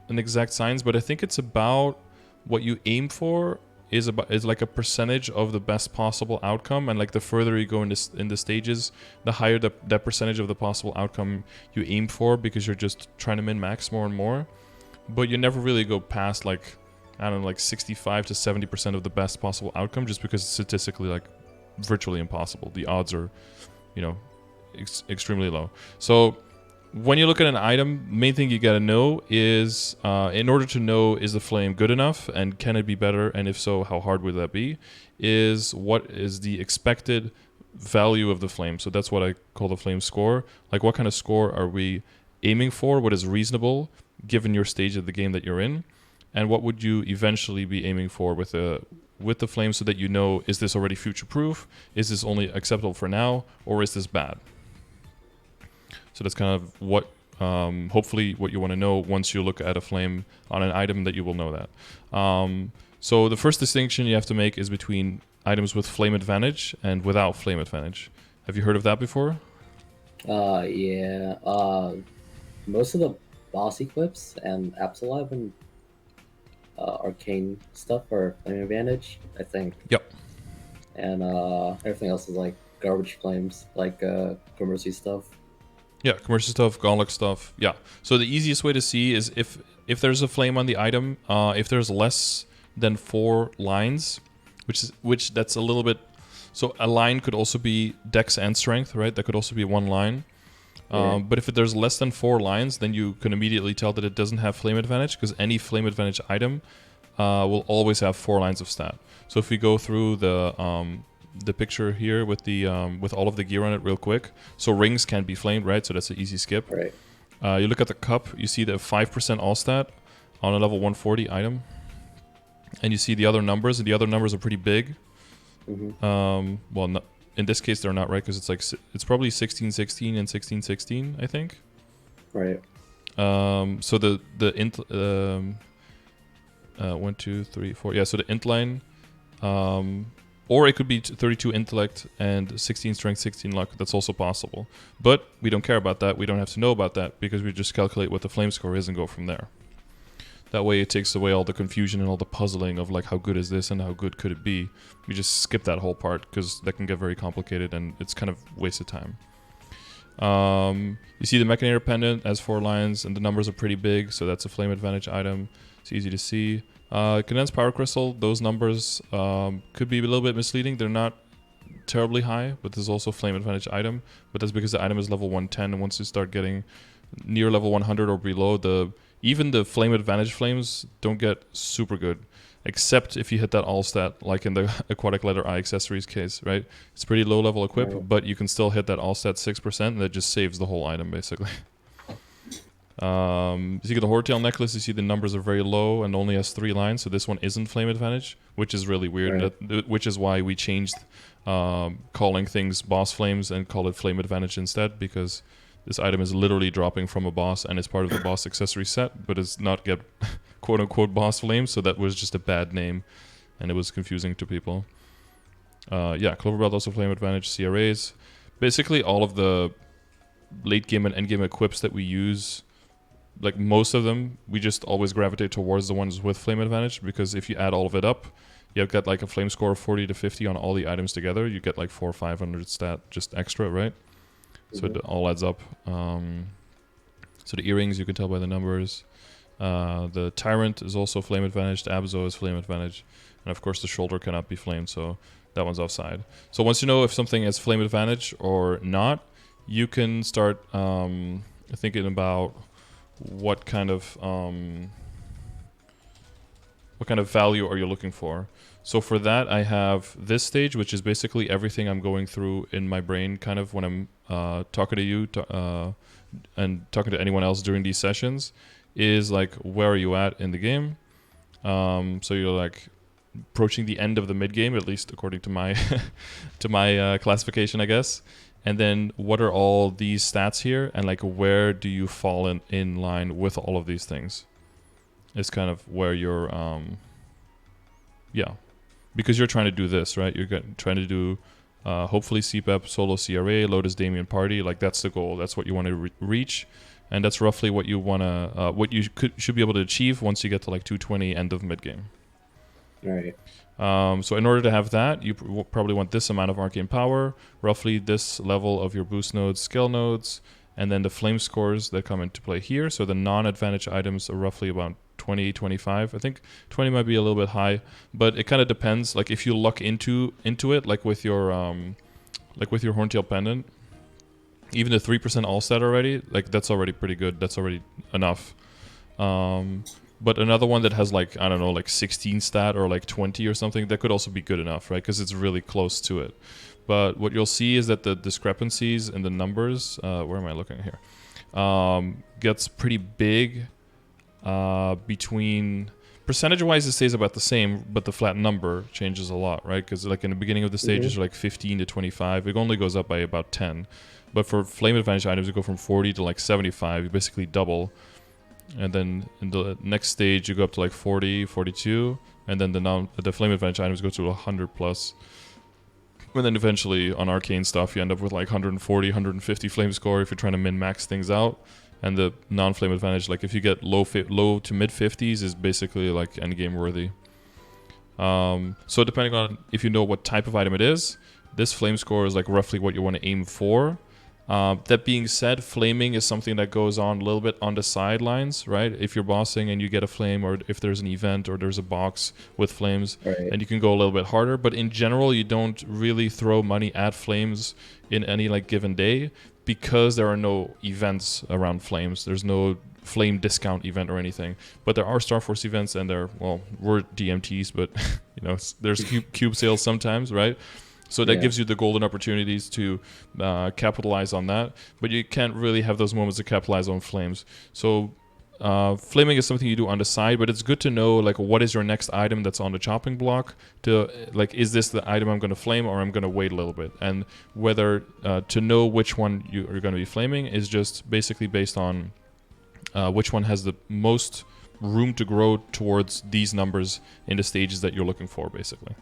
an exact science, but I think it's about what you aim for is like a percentage of the best possible outcome, and like the further you go in the stages, the higher that percentage of the possible outcome you aim for, because you're just trying to min max more and more. But you never really go past like, I don't know, like 65 to 70% of the best possible outcome, just because it's statistically like virtually impossible. The odds are, extremely low. So when you look at an item, main thing you gotta know is, in order to know, is the flame good enough and can it be better, and if so, how hard would that be, is what is the expected value of the flame. So that's what I call the flame score. Like, what kind of score are we aiming for? What is reasonable given your stage of the game that you're in? And what would you eventually be aiming for with the flame, so that you know, is this already future-proof? Is this only acceptable for now? Or is this bad? So that's kind of what, hopefully, what you want to know once you look at a flame on an item, that you will know that. So the first distinction you have to make is between items with flame advantage and without flame advantage. Have you heard of that before? Yeah. Most of the boss equips and Absolab and arcane stuff are flame advantage, I think. Yep. And everything else is like garbage flames, like Gramercy stuff. Yeah, commercial stuff, gauntlet stuff. Yeah. So the easiest way to see is if there's a flame on the item, if there's less than 4 lines, which that's a little bit. So a line could also be dex and strength, right? That could also be 1 line. Yeah. But if there's less than 4 lines, then you can immediately tell that it doesn't have flame advantage, because any flame advantage item will always have 4 lines of stat. So if we go through the picture here with the with all of the gear on it real quick. So rings can be flamed, right? So that's an easy skip. Right. You look at the cup, you see the 5% all stat on a level 140 item. And you see the other numbers, and the other numbers are pretty big. Well, not, in this case they're not, right? Because it's like, it's probably 1616 and 1616, I think. Right. So the int 1, 2, 3, 4. Yeah, so the int line, or it could be 32 intellect and 16 strength, 16 luck. That's also possible. But we don't care about that. We don't have to know about that, because we just calculate what the flame score is and go from there. That way it takes away all the confusion and all the puzzling of like, how good is this and how good could it be. We just skip that whole part, because that can get very complicated and it's kind of wasted time. You see the Mechanator Pendant has 4 lines and the numbers are pretty big, so that's a flame advantage item. It's easy to see. Condensed Power Crystal, those numbers could be a little bit misleading. They're not terribly high, but there's also a flame advantage item. But that's because the item is level 110, and once you start getting near level 100 or below, even the flame advantage flames don't get super good, except if you hit that all stat, like in the Aquatic Leather Eye accessories case, right? It's pretty low level equip, Right. but you can still hit that all stat 6%, and that just saves the whole item, basically. You see the Hortail necklace, you see the numbers are very low and only has 3 lines, so this one isn't flame advantage, which is really weird, Right. which is why we changed calling things boss flames and call it flame advantage instead, because this item is literally dropping from a boss and it's part of the boss accessory set, but it's not get quote-unquote boss flames, so that was just a bad name and it was confusing to people. Yeah, Cloverbelt also flame advantage, CRAs. Basically all of the late game and end game equips that we use, like most of them, we just always gravitate towards the ones with flame advantage, because if you add all of it up, you've got like a flame score of 40 to 50 on all the items together. You get like 400 or 500 stat just extra, right? So it all adds up. So the earrings, you can tell by the numbers. The Tyrant is also flame advantage. The Abzo is flame advantage. And of course the shoulder cannot be flamed, so that one's offside. So once you know if something is flame advantage or not, you can start thinking about what kind of kind of value are you looking for? So for that, I have this stage, which is basically everything I'm going through in my brain, kind of when I'm talking to you and talking to anyone else during these sessions, is like, where are you at in the game? So you're like approaching the end of the mid game, at least according to my to my classification, I guess. And then what are all these stats here, and like where do you fall in line with all of these things? It's kind of where you're, yeah, because you're trying to do this, right? You're trying to do hopefully CPEP, solo CRA, Lotus Damien Party. Like that's the goal. That's what you want to reach, and that's roughly what you wanna, what you should be able to achieve once you get to like 220 end of mid game. Right. So in order to have that, you probably want this amount of arcane power, roughly this level of your boost nodes, skill nodes, and then the flame scores that come into play here. So the non-advantage items are roughly about 20, 25. I think 20 might be a little bit high, but it kind of depends. Like if you luck into it, like with your Horntail Pendant, even the 3% all set already, like that's already pretty good. That's already enough. But another one that has like, I don't know, like 16 stat or like 20 or something, that could also be good enough, right? Because it's really close to it. But what you'll see is that the discrepancies in the numbers, where am I looking here, gets pretty big between, percentage-wise it stays about the same, but the flat number changes a lot, right? Because like in the beginning of the stages, like 15 to 25, it only goes up by about 10. But for flame advantage items, you go from 40 to like 75, you basically double. And then in the next stage, you go up to like 40, 42, and then the flame advantage items go to 100 plus. And then eventually on arcane stuff, you end up with like 140, 150 flame score if you're trying to min-max things out. And the non-flame advantage, like if you get low to mid 50s, is basically like endgame worthy. So depending on if you know what type of item it is, this flame score is like roughly what you want to aim for. That being said, flaming is something that goes on a little bit on the sidelines, right? If you're bossing and you get a flame, or if there's an event or there's a box with flames, Right. and you can go a little bit harder. But in general, you don't really throw money at flames in any like given day because there are no events around flames. There's no flame discount event or anything. But there are Star Force events, and we're DMTs, but you know, there's cube sales sometimes, right? So that gives you the golden opportunities to capitalize on that. But you can't really have those moments to capitalize on flames. So flaming is something you do on the side, but it's good to know like what is your next item that's on the chopping block. To like, is this the item I'm going to flame, or I'm going to wait a little bit? And whether to know which one you're going to be flaming is just basically based on which one has the most room to grow towards these numbers in the stages that you're looking for, basically.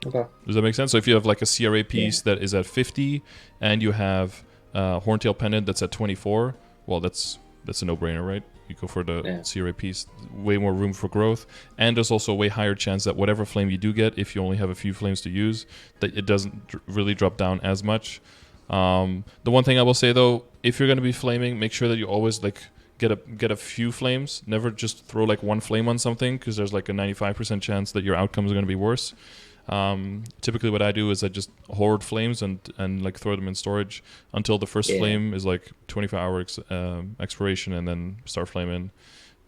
Okay. Does that make sense? So if you have like a CRA piece that is at 50 and you have Horntail Pendant that's at 24, well, that's a no-brainer, right? You go for the CRA piece, way more room for growth, and there's also a way higher chance that whatever flame you do get, if you only have a few flames to use, that it doesn't really drop down as much. The one thing I will say though, if you're going to be flaming, make sure that you always like get a few flames. Never just throw like one flame on something, because there's like a 95% chance that your outcomes are going to be worse. Typically what I do is I just hoard flames and like throw them in storage until the first flame is like 24-hour expiration, and then start flaming.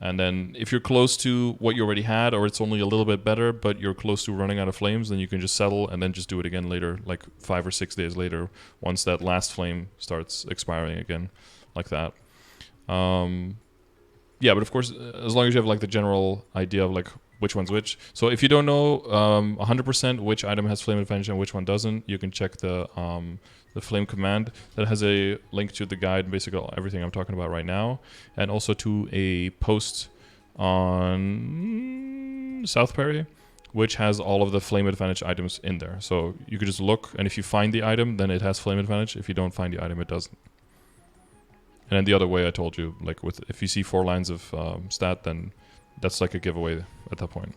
And then if you're close to what you already had, or it's only a little bit better, but you're close to running out of flames, then you can just settle and then just do it again later, like 5 or 6 days later, once that last flame starts expiring again, like that. Yeah, but of course, as long as you have like the general idea of like which one's which. So if you don't know 100% which item has flame advantage and which one doesn't, you can check the flame command that has a link to the guide, basically everything I'm talking about right now, and also to a post on South Parry, which has all of the flame advantage items in there. So you could just look, and if you find the item, then it has flame advantage. If you don't find the item, it doesn't. And then the other way I told you, like if you see 4 lines of stat, then that's like a giveaway at that point.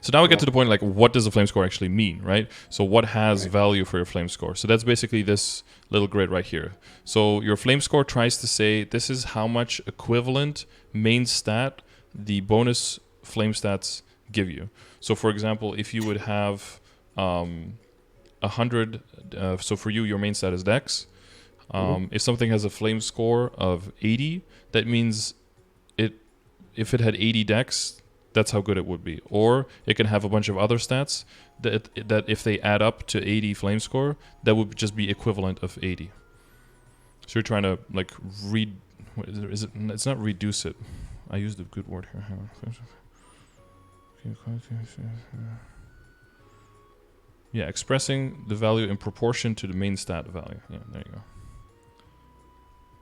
So now we get to the point, like, what does the flame score actually mean, right? So what has value for your flame score? So that's basically this little grid right here. So your flame score tries to say this is how much equivalent main stat the bonus flame stats give you. So for example, if you would have 100, so for you, your main stat is Dex. If something has a flame score of 80, that means if it had 80 dex, that's how good it would be. Or it can have a bunch of other stats that if they add up to 80 flame score, that would just be equivalent of 80. So you're trying to like it's not reduce it. I used a good word here. Yeah, expressing the value in proportion to the main stat value. Yeah, there you go.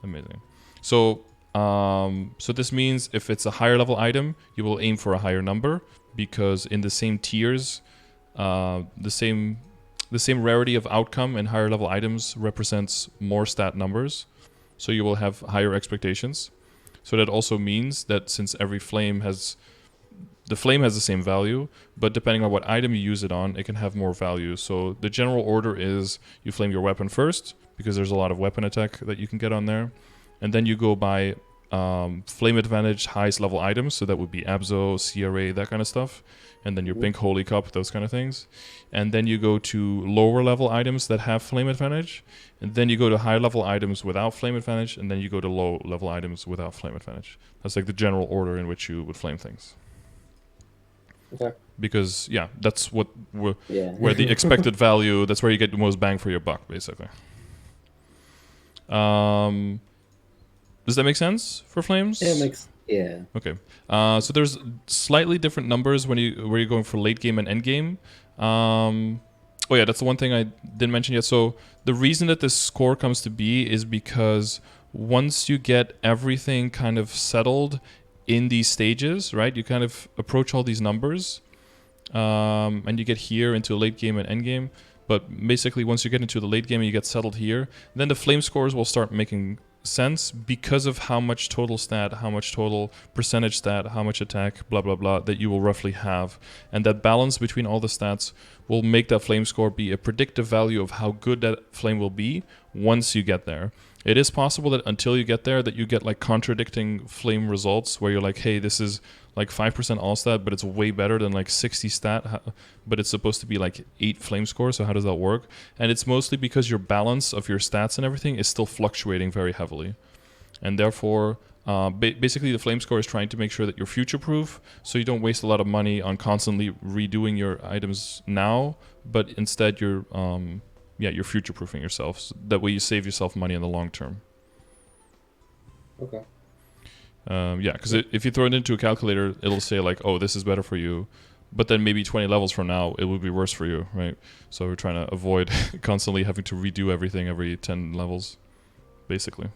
Amazing. So so this means if it's a higher level item, you will aim for a higher number, because in the same tiers, the same rarity of outcome in higher level items represents more stat numbers. So you will have higher expectations. So that also means that since every flame has the same value, but depending on what item you use it on, it can have more value. So the general order is you flame your weapon first, because there's a lot of weapon attack that you can get on there. And then you go by flame advantage highest level items. So that would be Abzo, CRA, that kind of stuff. And then your pink holy cup, those kind of things. And then you go to lower level items that have flame advantage. And then you go to high level items without flame advantage. And then you go to low level items without flame advantage. That's like the general order in which you would flame things. Okay. Because, yeah, that's where the expected value, that's where you get the most bang for your buck, basically. Does that make sense for flames? Yeah, it makes, yeah. Okay. So there's slightly different numbers where you're going for late game and end game. Oh yeah, that's the one thing I didn't mention yet. So the reason that this score comes to be is because once you get everything kind of settled in these stages, right? You kind of approach all these numbers, and you get here into late game and end game. But basically, once you get into the late game and you get settled here, then the flame scores will start making sense because of how much total stat, how much total percentage stat, how much attack, blah, blah, blah, that you will roughly have. And that balance between all the stats will make that flame score be a predictive value of how good that flame will be once you get there. It is possible that until you get there that you get like contradicting flame results where you're like, hey, this is like 5% all stat, but it's way better than like 60 stat, but it's supposed to be like 8 flame score, so how does that work? And it's mostly because your balance of your stats and everything is still fluctuating very heavily. And therefore, basically the flame score is trying to make sure that you're future-proof, so you don't waste a lot of money on constantly redoing your items now, but instead you're future-proofing yourself. So that way you save yourself money in the long term. Okay. Because if you throw it into a calculator, it'll say like, oh, this is better for you. But then maybe 20 levels from now, it would be worse for you, right? So we're trying to avoid constantly having to redo everything every 10 levels, basically.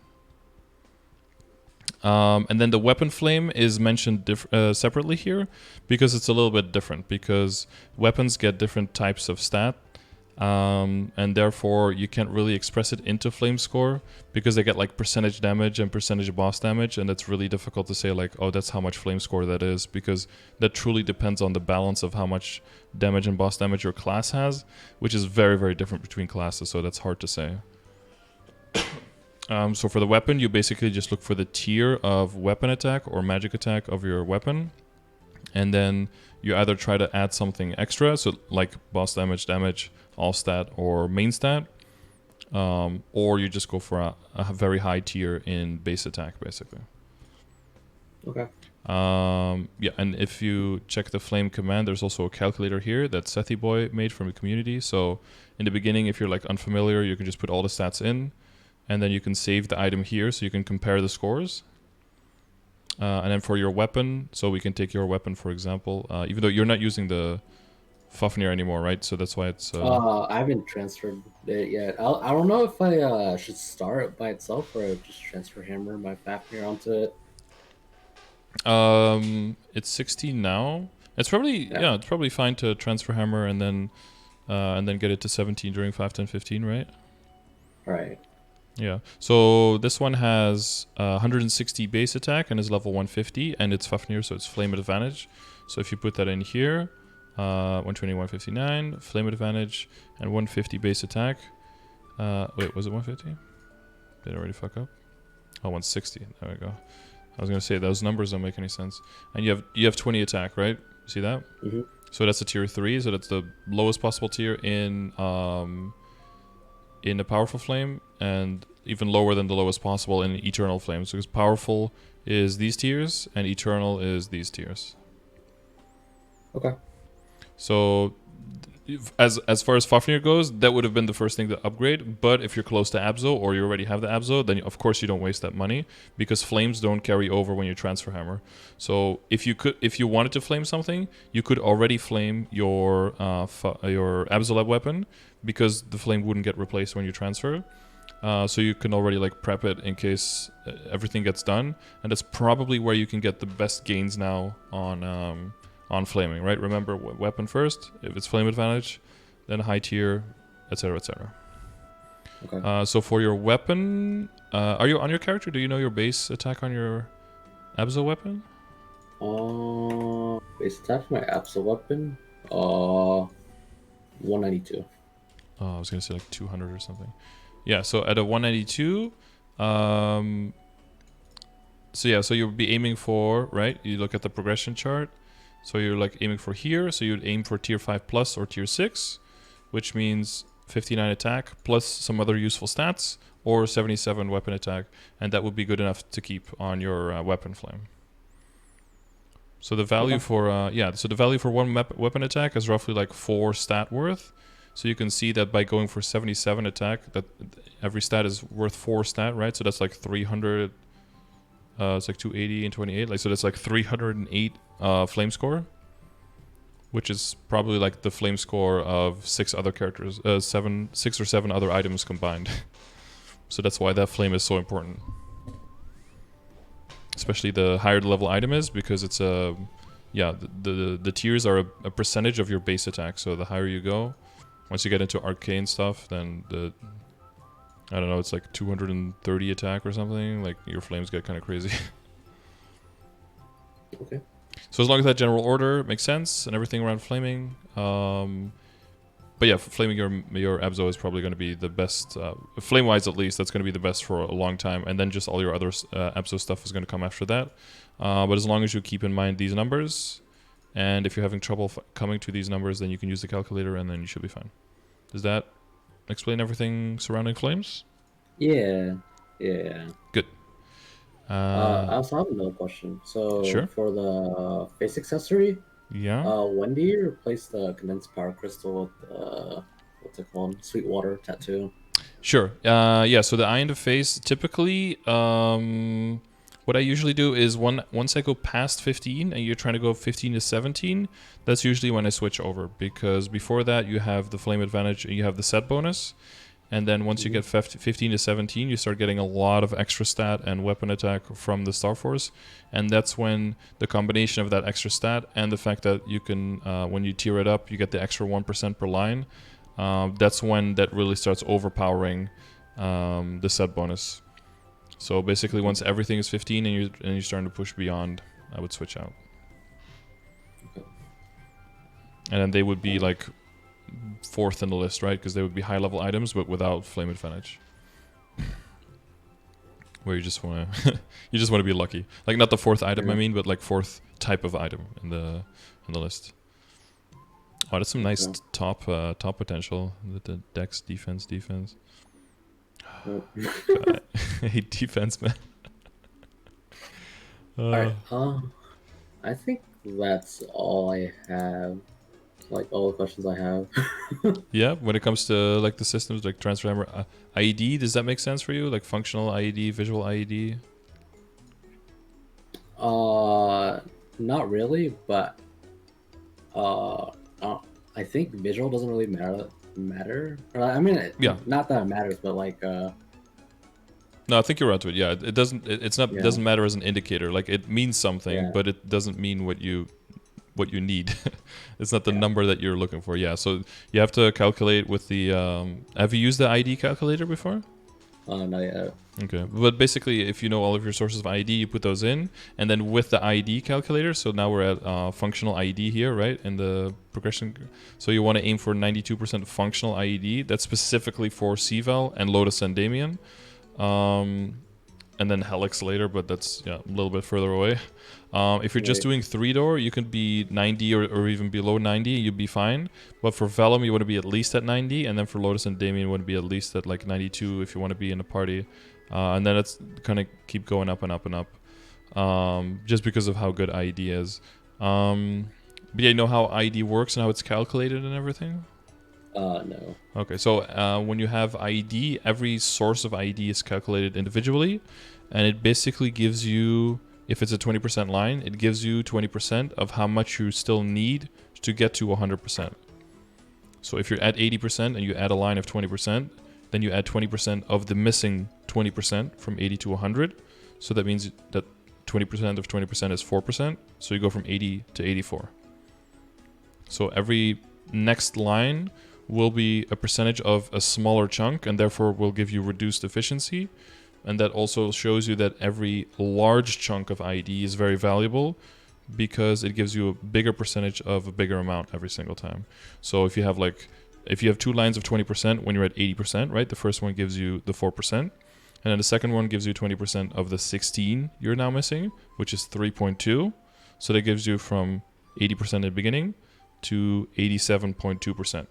And then the weapon flame is mentioned separately here because it's a little bit different, because weapons get different types of stat. And therefore you can't really express it into flame score because they get like percentage damage and percentage boss damage, and it's really difficult to say like, oh, that's how much flame score that is, because that truly depends on the balance of how much damage and boss damage your class has, which is very, very different between classes, so that's hard to say. So for the weapon, you basically just look for the tier of weapon attack or magic attack of your weapon, and then you either try to add something extra, so like boss damage, all stat, or main stat, or you just go for a very high tier in base attack, basically. Okay. And if you check the flame command, there's also a calculator here that Sethi Boy made from the community. So in the beginning, if you're like unfamiliar, you can just put all the stats in, and then you can save the item here so you can compare the scores. And then for your weapon, so we can take your weapon, for example, even though you're not using the Fafnir anymore, right? So that's why it's... I haven't transferred it yet. I don't know if I should start it by itself or just transfer Hammer my Fafnir onto it. It's 16 now. It's probably it's probably fine to transfer Hammer and then get it to 17 during 5, 10, 15, right? Right. Yeah. So this one has 160 base attack and is level 150, and it's Fafnir, so it's flame advantage. So if you put that in here, 120, 159, flame advantage, and 150 base attack. Wait, was it 150? Did I already fuck up? Oh, 160. There we go. I was gonna say those numbers don't make any sense. And you have 20 attack, right? See that? Mm-hmm. So that's a tier 3. So that's the lowest possible tier in the powerful flame, and even lower than the lowest possible in eternal flame. So because powerful is these tiers, and Eternal is these tiers. Okay. So as far as Fafnir goes, that would have been the first thing to upgrade. But if you're close to Abzo or you already have the Abzo, then of course you don't waste that money, because flames don't carry over when you transfer hammer. So if you wanted to flame something, you could already flame your Absolab weapon, because the flame wouldn't get replaced when you transfer. So you can already like prep it in case everything gets done, and that's probably where you can get the best gains now on flaming, right? Remember, weapon first. If it's flame advantage, then high tier, etc., etc. Okay. So for your weapon, are you on your character? Do you know your base attack on your Abzo weapon? Base attack for my Absa weapon. 192. Oh, I was gonna say like 200 or something. Yeah. So at a 192, so you'll be aiming for, right? You look at the progression chart. So you're like aiming for here. So you'd aim for tier 5 plus or tier 6, which means 59 attack plus some other useful stats, or 77 weapon attack, and that would be good enough to keep on your weapon flame. So the value for the value for one weapon attack is roughly like 4 stat worth. So you can see that by going for 77 attack, that every stat is worth 4 stat, right? So that's like 300. It's like 280 and 28. Like, so that's like 308 flame score, which is probably like the flame score of 6 other characters, 6 or 7 other items combined. So that's why that flame is so important, especially the higher the level item is, because it's the tiers are a percentage of your base attack. So the higher you go, once you get into arcane stuff, then I don't know, it's like 230 attack or something. Like, your flames get kind of crazy. Okay. So as long as that general order makes sense and everything around flaming, but yeah, flaming your Abzo is probably going to be the best, flame-wise at least. That's going to be the best for a long time, and then just all your other Abzo stuff is going to come after that. But as long as you keep in mind these numbers, and if you're having trouble coming to these numbers, then you can use the calculator, and then you should be fine. Does that explain everything surrounding flames? Yeah. Good. I also have another question. So Sure. for the face accessory, Yeah. when do you replace the condensed power crystal with what's it called? Sweetwater tattoo. Sure. So the eye in the face, typically, what I usually do is once I go past 15 and you're trying to go 15 to 17, that's usually when I switch over, because before that you have the flame advantage and you have the set bonus. And then once you get 15 to 17, you start getting a lot of extra stat and weapon attack from the Star Force. And that's when the combination of that extra stat and the fact that you can, when you tier it up, you get the extra 1% per line. That's when that really starts overpowering the set bonus. So basically, once everything is 15 and you're starting to push beyond, I would switch out. Okay. And then they would be like 4th in the list, right? Because they would be high level items, but without flame advantage. Where you just want to be lucky. Like, not the 4th item, I mean, but like 4th type of item in the list. Oh, that's some nice top potential. The dex defense. God, I hate defense, man. Alright, I think that's all I have. Like, all the questions I have. Yeah, when it comes to like the systems, like transfer hammer, IED, does that make sense for you? Like functional IED, visual IED? Not really, but I think visual doesn't really matter. I mean, Yeah. not that it matters, but like No, I think you're onto it. Yeah, it doesn't. It's not. Yeah. It doesn't matter as an indicator. Like, it means something, Yeah. but it doesn't mean what you need. It's not the number that you're looking for. Yeah. So you have to calculate with the. Have you used the ID calculator before? Not yet. Okay, but basically, if you know all of your sources of ID, you put those in, and then with the ID calculator. So now we're at functional ID here, right? In the progression. So you want to aim for 92% functional IED. That's specifically for CVAL and Lotus and Damien. And then Helix later, but that's a little bit further away. If you're just doing 3-door, you can be 90 or even below 90, you'd be fine. But for Vellum, you want to be at least at 90, and then for Lotus and Damien, you want to be at least at like 92 if you want to be in a party. And then it's kind of keep going up and up and up. just because of how good IED is. But yeah, you know how IED works and how it's calculated and everything? No. Okay, so when you have IED, every source of IED is calculated individually, and it basically gives you, if it's a 20% line, it gives you 20% of how much you still need to get to 100%. So if you're at 80% and you add a line of 20%, then you add 20% of the missing 20% from 80 to 100. So that means that 20% of 20% is 4%. So you go from 80 to 84. So every next line will be a percentage of a smaller chunk and therefore will give you reduced efficiency. And that also shows you that every large chunk of IED is very valuable because it gives you a bigger percentage of a bigger amount every single time. So if you have two lines of 20% when you're at 80%, right? The first one gives you the 4%. And then the second one gives you 20% of the 16 you're now missing, which is 3.2. So that gives you from 80% at the beginning to 87.2%.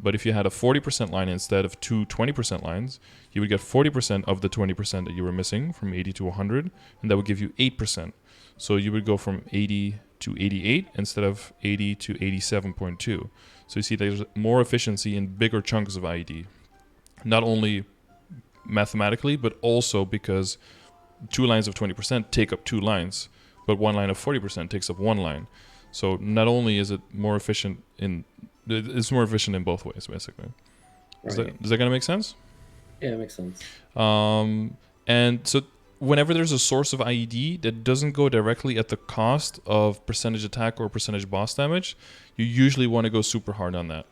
But if you had a 40% line instead of two 20% lines, you would get 40% of the 20% that you were missing from 80 to 100, and that would give you 8%. So you would go from 80 to 88 instead of 80 to 87.2. So you see there's more efficiency in bigger chunks of IED. Not only mathematically, but also because two lines of 20% take up two lines, but one line of 40% takes up one line. So not only is it more efficient it's more efficient in both ways, basically. Right. Does that kind of make sense? Yeah, it makes sense. And so whenever there's a source of IED that doesn't go directly at the cost of percentage attack or percentage boss damage, you usually want to go super hard on that.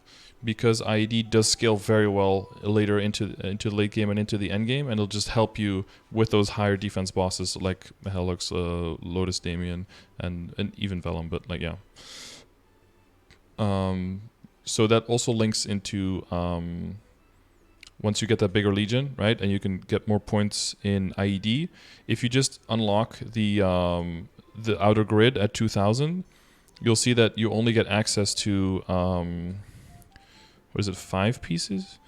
Because IED does scale very well later into the late game and into the end game, and it'll just help you with those higher defense bosses like Helix, Lotus Damien, and even Vellum. But like, yeah. So that also links into once you get that bigger Legion, right, and you can get more points in IED. If you just unlock the outer grid at 2,000, you'll see that you only get access to 5 pieces?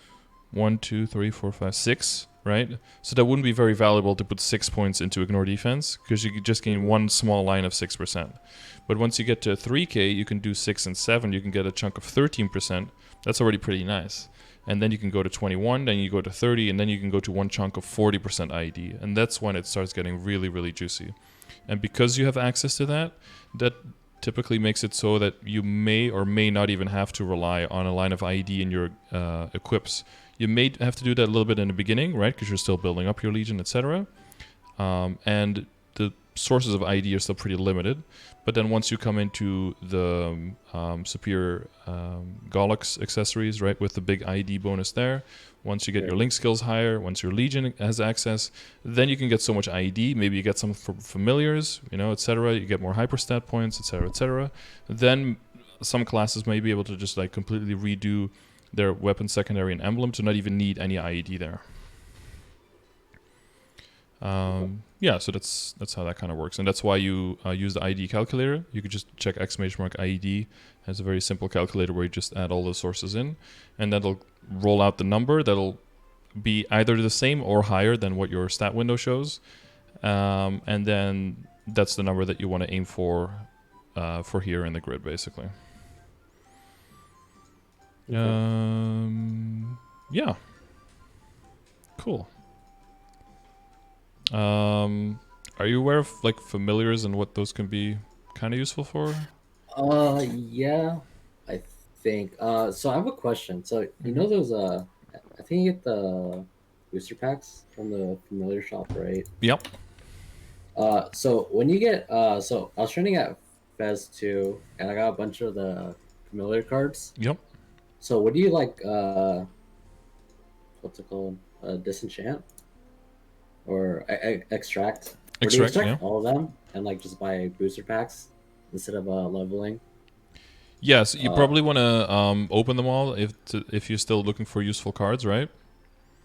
1, 2, 3, 4, 5, 6, right? So that wouldn't be very valuable to put 6 points into ignore defense because you could just gain one small line of 6%. But once you get to 3k, you can do 6 and 7. You can get a chunk of 13%. That's already pretty nice. And then you can go to 21, then you go to 30, and then you can go to one chunk of 40% IED. And that's when it starts getting really, really juicy. And because you have access to that, that typically makes it so that you may or may not even have to rely on a line of IED in your equips. You may have to do that a little bit in the beginning, right? Because you're still building up your Legion, etc. And the sources of IED are still pretty limited. But then once you come into the superior Gollux accessories, right, with the big IED bonus there, once you get your link skills higher, once your Legion has access, then you can get so much IED. Maybe you get some for familiars, etc. You get more hyperstat points, etc., etc. Then some classes may be able to just like completely redo their weapon secondary and emblem to not even need any IED there. Yeah, so that's how that kind of works, and that's why you use the IED calculator. You could just check !IED. It has a very simple calculator where you just add all the sources in, and that'll roll out the number that'll be either the same or higher than what your stat window shows, and then that's the number that you want to aim for here in the grid, basically. Okay. Yeah. Cool. Are you aware of like familiars and what those can be kind of useful for? Yeah, I think. So I have a question. So you know those I think you get the booster packs from the familiar shop, right? Yep. So when you get so I was training at Fez 2 and I got a bunch of the familiar cards. Yep. So what do you like what's it called? Disenchant? Or extract? Or do you Extract, extract yeah. all of them and like just buy booster packs instead of leveling? Yes, you probably want to open them all if you're still looking for useful cards, right?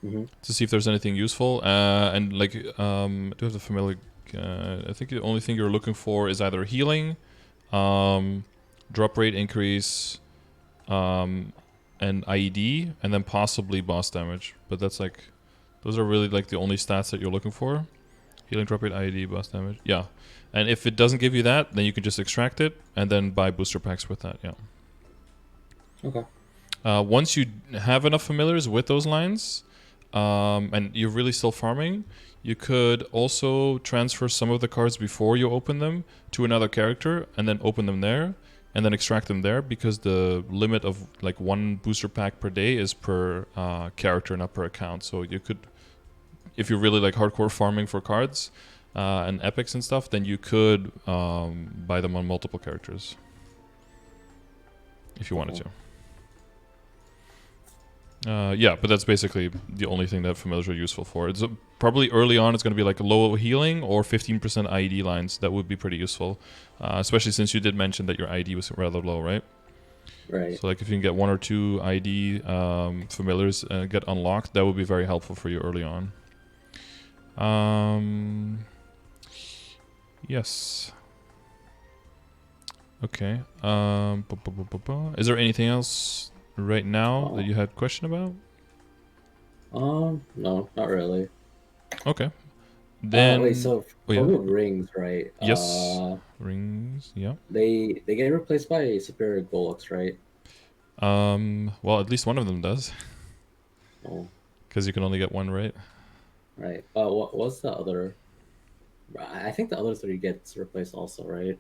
Mm-hmm. To see if there's anything useful. And like, do you have the familiar? I think the only thing you're looking for is either healing, drop rate increase, and IED, and then possibly boss damage. But that's like, those are really like the only stats that you're looking for. Healing, drop rate, IED, boss damage. Yeah. And if it doesn't give you that, then you can just extract it and then buy booster packs with that. Yeah. Okay. Once you have enough familiars with those lines, and you're really still farming, you could also transfer some of the cards before you open them to another character and then open them there and then extract them there, because the limit of like 1 booster pack per day is per character, not per account. So you could, if you're really like hardcore farming for cards and epics and stuff, then you could buy them on multiple characters if you wanted to. Yeah, but that's basically the only thing that familiars are useful for. It's probably early on it's going to be like low healing or 15% IED lines. That would be pretty useful, especially since you did mention that your IED was rather low, right? Right. So like if you can get 1 or 2 IED familiars get unlocked, that would be very helpful for you early on. Yes. Okay. Is there anything else right now that you had a question about? No, not really. Okay. Then wait, so for yeah. the rings, right? Yes. Rings, yeah. They get replaced by superior Golux, right? Well, at least one of them does. Oh, Because you can only get one, right? right. What's the other? I think the other 3 gets replaced also, right?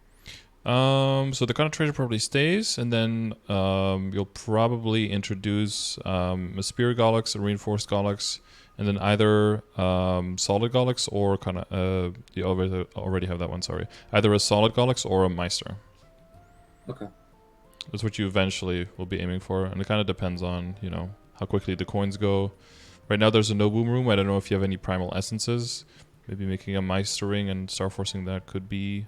So the Con Treasure probably stays, and then you'll probably introduce a Spear Golux, a Reinforced Golux, and then either Solid Golux or kind of you already have that one. Sorry, either a Solid Golux or a Meister. Okay. That's what you eventually will be aiming for, and it kind of depends on how quickly the coins go. Right now there's a no boom room. I don't know if you have any primal essences. Maybe making a Meister ring and star forcing that could be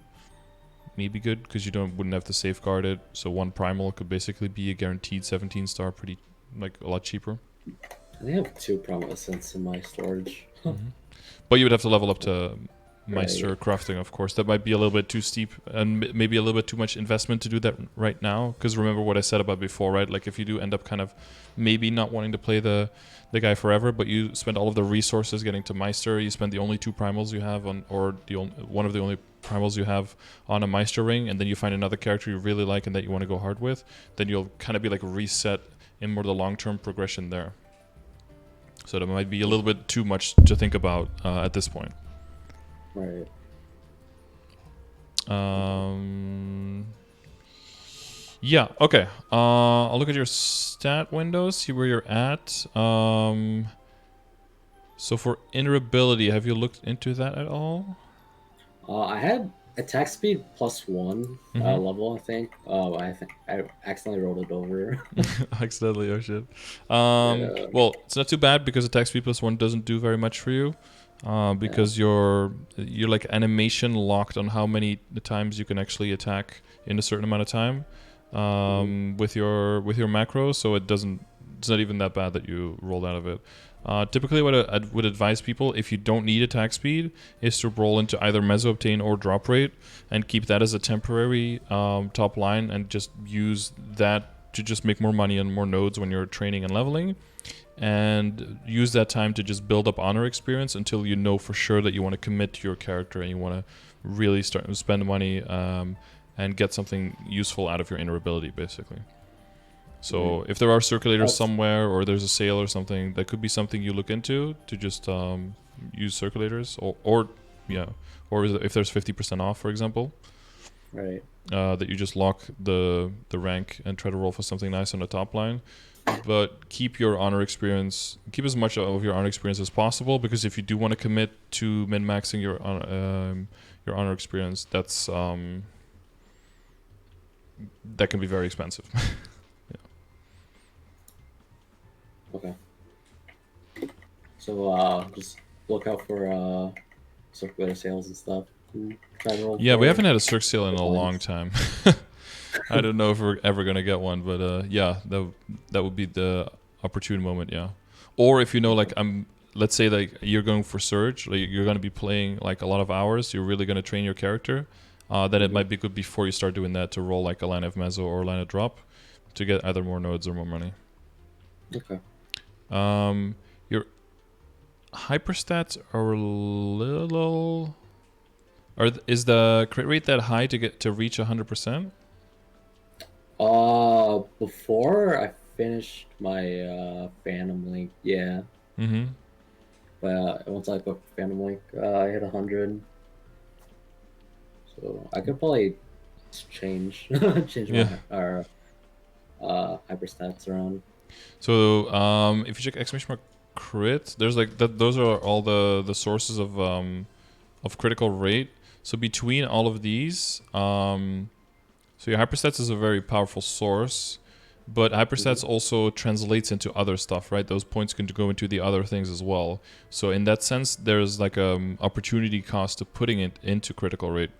maybe good, because you wouldn't have to safeguard it. So 1 primal could basically be a guaranteed 17 star, pretty like a lot cheaper. I have 2 primal essence in my storage. But you would have to level up to Meister Right. crafting, of course. That might be a little bit too steep and maybe a little bit too much investment to do that right now. Because remember what I said about before, right? Like if you do end up kind of maybe not wanting to play the guy forever, but you spend all of the resources getting to Meister, you spend the only 2 primals you have on, or one of the only primals you have on a Meister ring, and then you find another character you really like and that you want to go hard with, then you'll kind of be like reset in more the long-term progression there. So that might be a little bit too much to think about at this point. Right. Yeah, okay. I'll look at your stat windows, see where you're at. So for invulnerability, have you looked into that at all? I had attack speed +1 level, I think. I think I accidentally rolled it over. Accidentally, oh shit. Yeah. Well, it's not too bad because attack speed +1 doesn't do very much for you. Because you're like animation locked on how many times you can actually attack in a certain amount of time with your macro, so it's not even that bad that you rolled out of it. Typically what I would advise people, if you don't need attack speed, is to roll into either Meso Obtain or Drop Rate and keep that as a temporary top line, and just use that to just make more money and more nodes when you're training and leveling, and use that time to just build up honor experience until you know for sure that you want to commit to your character and you want to really start to spend money and get something useful out of your invulnerability, basically. So if there are circulators somewhere, or there's a sale or something, that could be something you look into to just use circulators, or if there's 50% off, for example. Right. That you just lock the rank and try to roll for something nice on the top line. But keep your honor experience, keep as much of your honor experience as possible, because if you do want to commit to min-maxing your honor experience, that's that can be very expensive. Okay. So just look out for circulator sales and stuff. Try to roll We haven't had a circ sale in a long time. I don't know if we're ever gonna get one, but that would be the opportune moment, yeah. Or if you know, like let's say like you're going for surge, like you're gonna be playing like a lot of hours, you're really gonna train your character, then it might be good before you start doing that to roll like a line of meso or a line of drop to get either more nodes or more money. Okay. Your hyperstats are Is the crit rate that high to reach 100%? Before I finished my Phantom Link, yeah. Mm-hmm. But once I booked Phantom Link, I hit 100. So I could probably change change Yeah. my hyper stats around. So if you check exclamation mark crit, there's like that. Those are all the sources of critical rate. So between all of these, so your hyperstats is a very powerful source, but hyperstats also translates into other stuff, right? Those points can go into the other things as well. So in that sense, there's like opportunity cost to putting it into critical rate.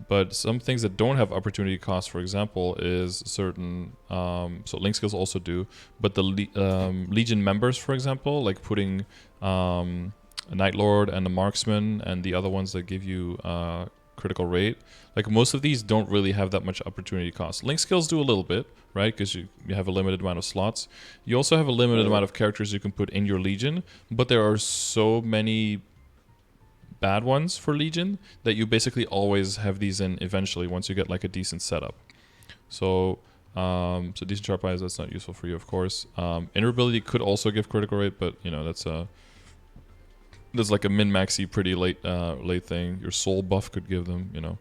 But some things that don't have opportunity cost, for example, is certain. So link skills also do, but the Legion members, for example, like putting a Night Lord and a Marksman and the other ones that give you critical rate. Like most of these don't really have that much opportunity cost. Link skills do a little bit, right? Because you have a limited amount of slots. You also have a limited amount of characters you can put in your Legion, but there are so many bad ones for Legion that you basically always have these in eventually once you get like a decent setup. So so decent sharp eyes, that's not useful for you, of course. Invulnerability could also give critical rate, but you know that's like a min-maxy pretty late thing. Your soul buff could give them, you know.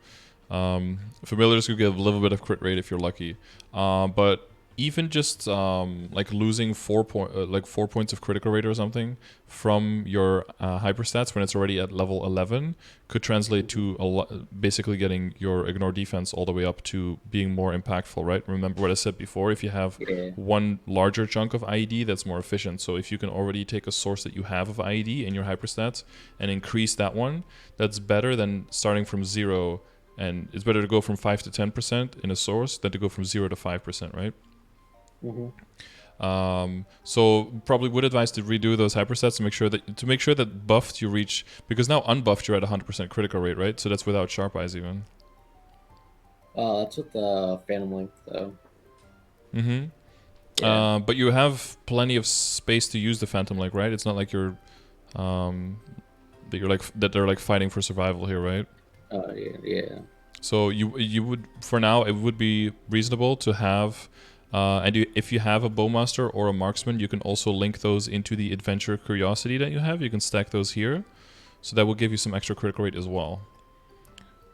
Familiars could give a little bit of crit rate if you're lucky. But even just like losing 4 points of critical rate or something from your hyperstats when it's already at level 11 could translate to basically getting your ignore defense all the way up to being more impactful, right? Remember what I said before, if you have one larger chunk of IED, that's more efficient. So if you can already take a source that you have of IED in your hyperstats and increase that one, that's better than starting from 0. And it's better to go from 5 to 10% in a source than to go from 0 to 5%, right? So probably would advise to redo those hyperstats to make sure that buffed you reach, because now unbuffed you're at 100% critical rate, right? So that's without sharp eyes even. That's with the Phantom Link though. But you have plenty of space to use the Phantom Link, right? It's not like you're that they're like fighting for survival here, right? Yeah. So you would, for now, it would be reasonable to have. If you have a bowmaster or a marksman, you can also link those into the adventure curiosity that you have. You can stack those here, so that will give you some extra critical rate as well.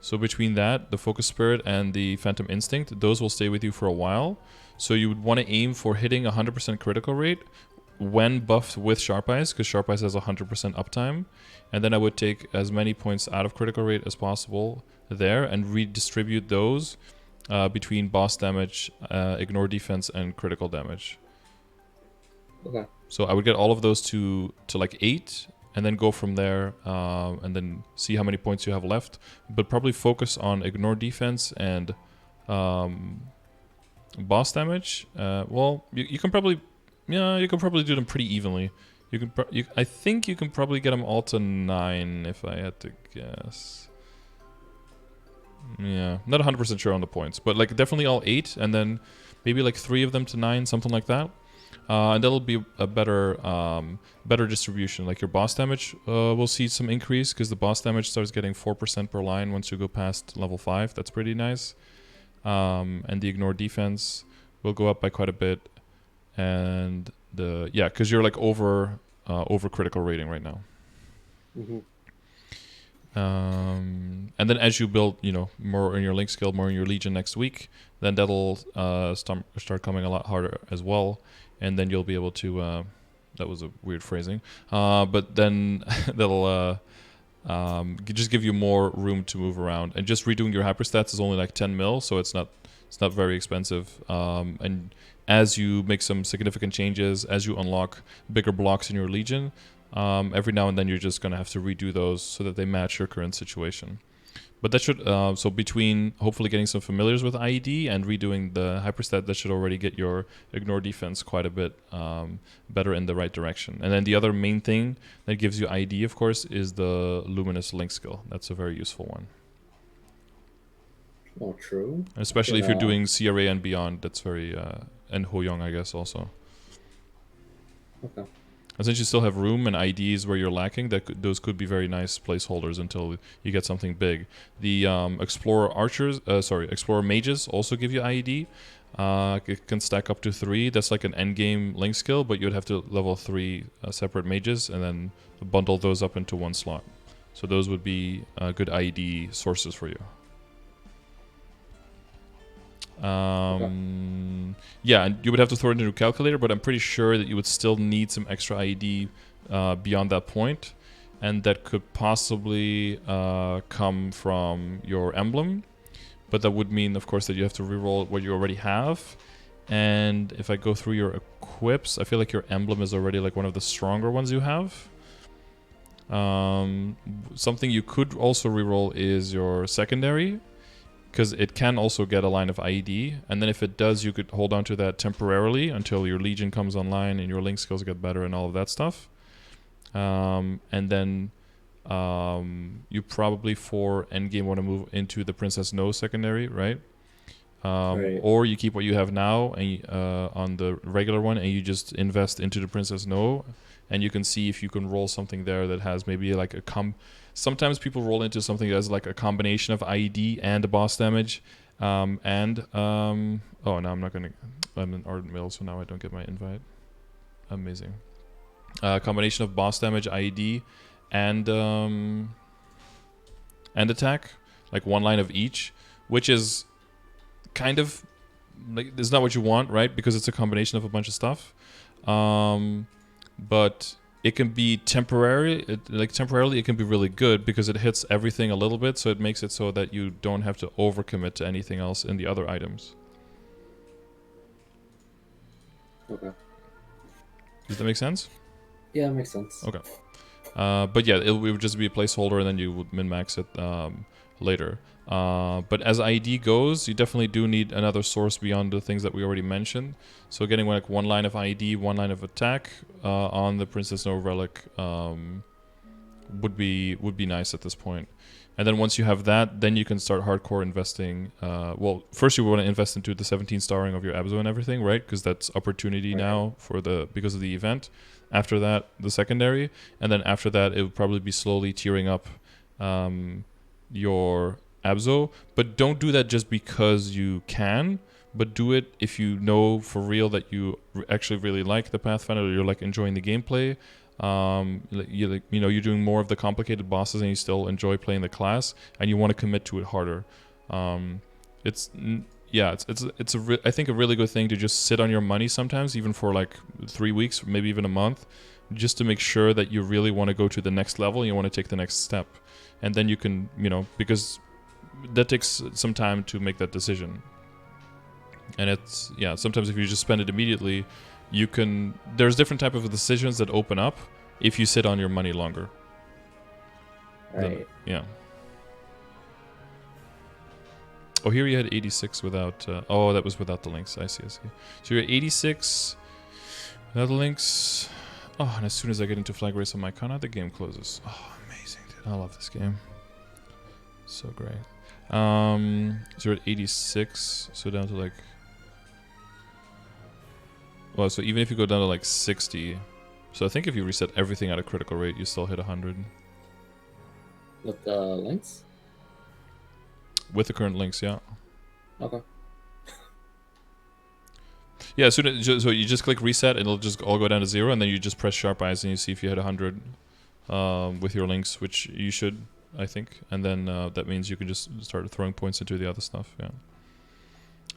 So between that, the focus spirit and the phantom instinct, those will stay with you for a while. So you would want to aim for hitting 100% critical rate when buffed with sharp eyes, because sharp eyes has 100% uptime. And then I would take as many points out of critical rate as possible there and redistribute those between boss damage, ignore defense, and critical damage. Okay. So I would get all of those to like 8, and then go from there, and then see how many points you have left. But probably focus on ignore defense and boss damage. Well, you can probably do them pretty evenly. I think you can probably get them all to 9 if I had to guess. Yeah, not 100% sure on the points, but like definitely all 8, and then maybe like 3 of them to 9, something like that. And that'll be a better distribution. Like your boss damage will see some increase, because the boss damage starts getting 4% per line once you go past level 5. That's pretty nice. And the ignore defense will go up by quite a bit. And because you're like over critical rating right now. And then as you build, more in your link skill, more in your legion next week, then that'll start coming a lot harder as well, and then you'll be able to. That was a weird phrasing, but then that'll just give you more room to move around. And just redoing your hyperstats is only like 10 mil, so it's not very expensive. And as you make some significant changes, as you unlock bigger blocks in your legion, every now and then you're just going to have to redo those so that they match your current situation. But that should, so between hopefully getting some familiars with IED and redoing the hyperstat, that should already get your ignore defense quite a bit better in the right direction. And then the other main thing that gives you IED, of course, is the luminous link skill. That's a very useful one. Oh, true. Especially if you're doing CRA and beyond, that's very, and Ho Young, I guess, also. Okay. And since you still have room and IDs where you're lacking, those could be very nice placeholders until you get something big. The Explorer Mages also give you IED. It can stack up to 3. That's like an endgame link skill, but you'd have to level 3 separate mages and then bundle those up into one slot. So those would be good IED sources for you. Yeah, and you would have to throw it into a calculator, but I'm pretty sure that you would still need some extra IED beyond that point, and that could possibly come from your emblem. But that would mean, of course, that you have to reroll what you already have. And if I go through your equips, I feel like your emblem is already like one of the stronger ones you have. Something you could also reroll is your secondary, because it can also get a line of IED. And then if it does, you could hold on to that temporarily until your Legion comes online and your link skills get better and all of that stuff. And then you probably for endgame want to move into the Princess No secondary, right? Right. Or you keep what you have now and on the regular one, and you just invest into the Princess No, and you can see if you can roll something there that has maybe like a Sometimes people roll into something that has like a combination of IED and a boss damage, oh, now I'm not gonna. I'm in Ardent Mill, so now I don't get my invite. Amazing. Combination of boss damage, IED, and attack, like one line of each, which is kind of like it's not what you want, right? Because it's a combination of a bunch of stuff. But it can be temporary. Temporarily, it can be really good because it hits everything a little bit, so it makes it so that you don't have to overcommit to anything else in the other items. Okay. Does that make sense? Yeah, it makes sense. Okay. But yeah, it would just be a placeholder, and then you would min-max it later. But as ID goes, you definitely do need another source beyond the things that we already mentioned. So getting like one line of ID, one line of attack on the Princess No relic would be nice at this point. And then once you have that, then you can start hardcore investing. Well, first you want to invest into the 17 starring of your Abzo and everything, right? Because that's opportunity now because of the event. After that, the secondary, and then after that, it would probably be slowly tiering up your Abzo. But don't do that just because you can, but do it if you know for real that you actually really like the Pathfinder, or you're like enjoying the gameplay. You're doing more of the complicated bosses and you still enjoy playing the class, and you want to commit to it harder. It's I think a really good thing to just sit on your money sometimes, even for like 3 weeks, maybe even a month, just to make sure that you really want to go to the next level and you want to take the next step. And then you can, because that takes some time to make that decision. And sometimes if you just spend it immediately, there's different type of decisions that open up if you sit on your money longer. Right. Yeah. Oh, here you had 86 without... that was without the links. I see. So you're at 86 without the links. Oh, and as soon as I get into Flag Race on my Mycona, the game closes. Oh, amazing, dude. I love this game. So great. So you're at 86. So down to like... Well, so even if you go down to like 60... So I think if you reset everything at a critical rate, you still hit 100. With the links? With the current links, yeah. Okay. Yeah, so you just click reset, and it'll just all go down to 0, and then you just press sharp eyes, and you see if you hit 100 with your links, which you should, I think. And then that means you can just start throwing points into the other stuff, yeah.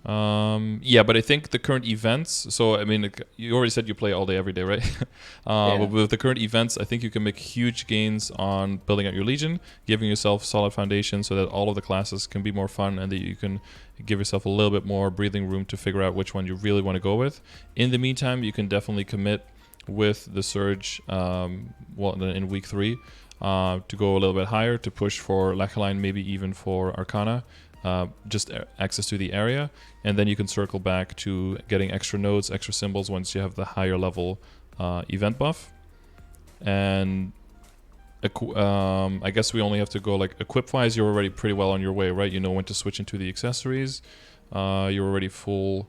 But I think the current events, so I mean, you already said you play all day, every day, right? Yeah. But with the current events, I think you can make huge gains on building out your Legion, giving yourself solid foundation so that all of the classes can be more fun, and that you can give yourself a little bit more breathing room to figure out which one you really want to go with. In the meantime, you can definitely commit with the Surge in week 3 to go a little bit higher, to push for Lacheline, maybe even for Arcana. Just access to the area, and then you can circle back to getting extra nodes, extra symbols once you have the higher level event buff. And I guess we only have to go like equip-wise. You're already pretty well on your way, right? You know when to switch into the accessories. You're already full,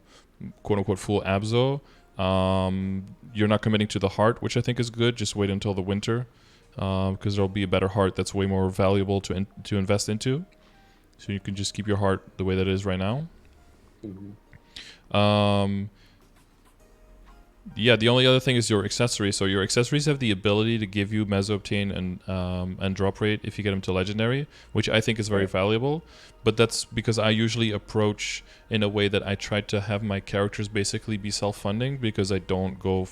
quote-unquote, full Abzo. You're not committing to the heart, which I think is good. Just wait until the winter, because there'll be a better heart that's way more valuable to invest into. So you can just keep your heart the way that it is right now. Yeah, the only other thing is your accessories. So your accessories have the ability to give you Meso-Obtain and drop rate if you get them to legendary, which I think is very valuable. But that's because I usually approach in a way that I try to have my characters basically be self-funding, because I don't go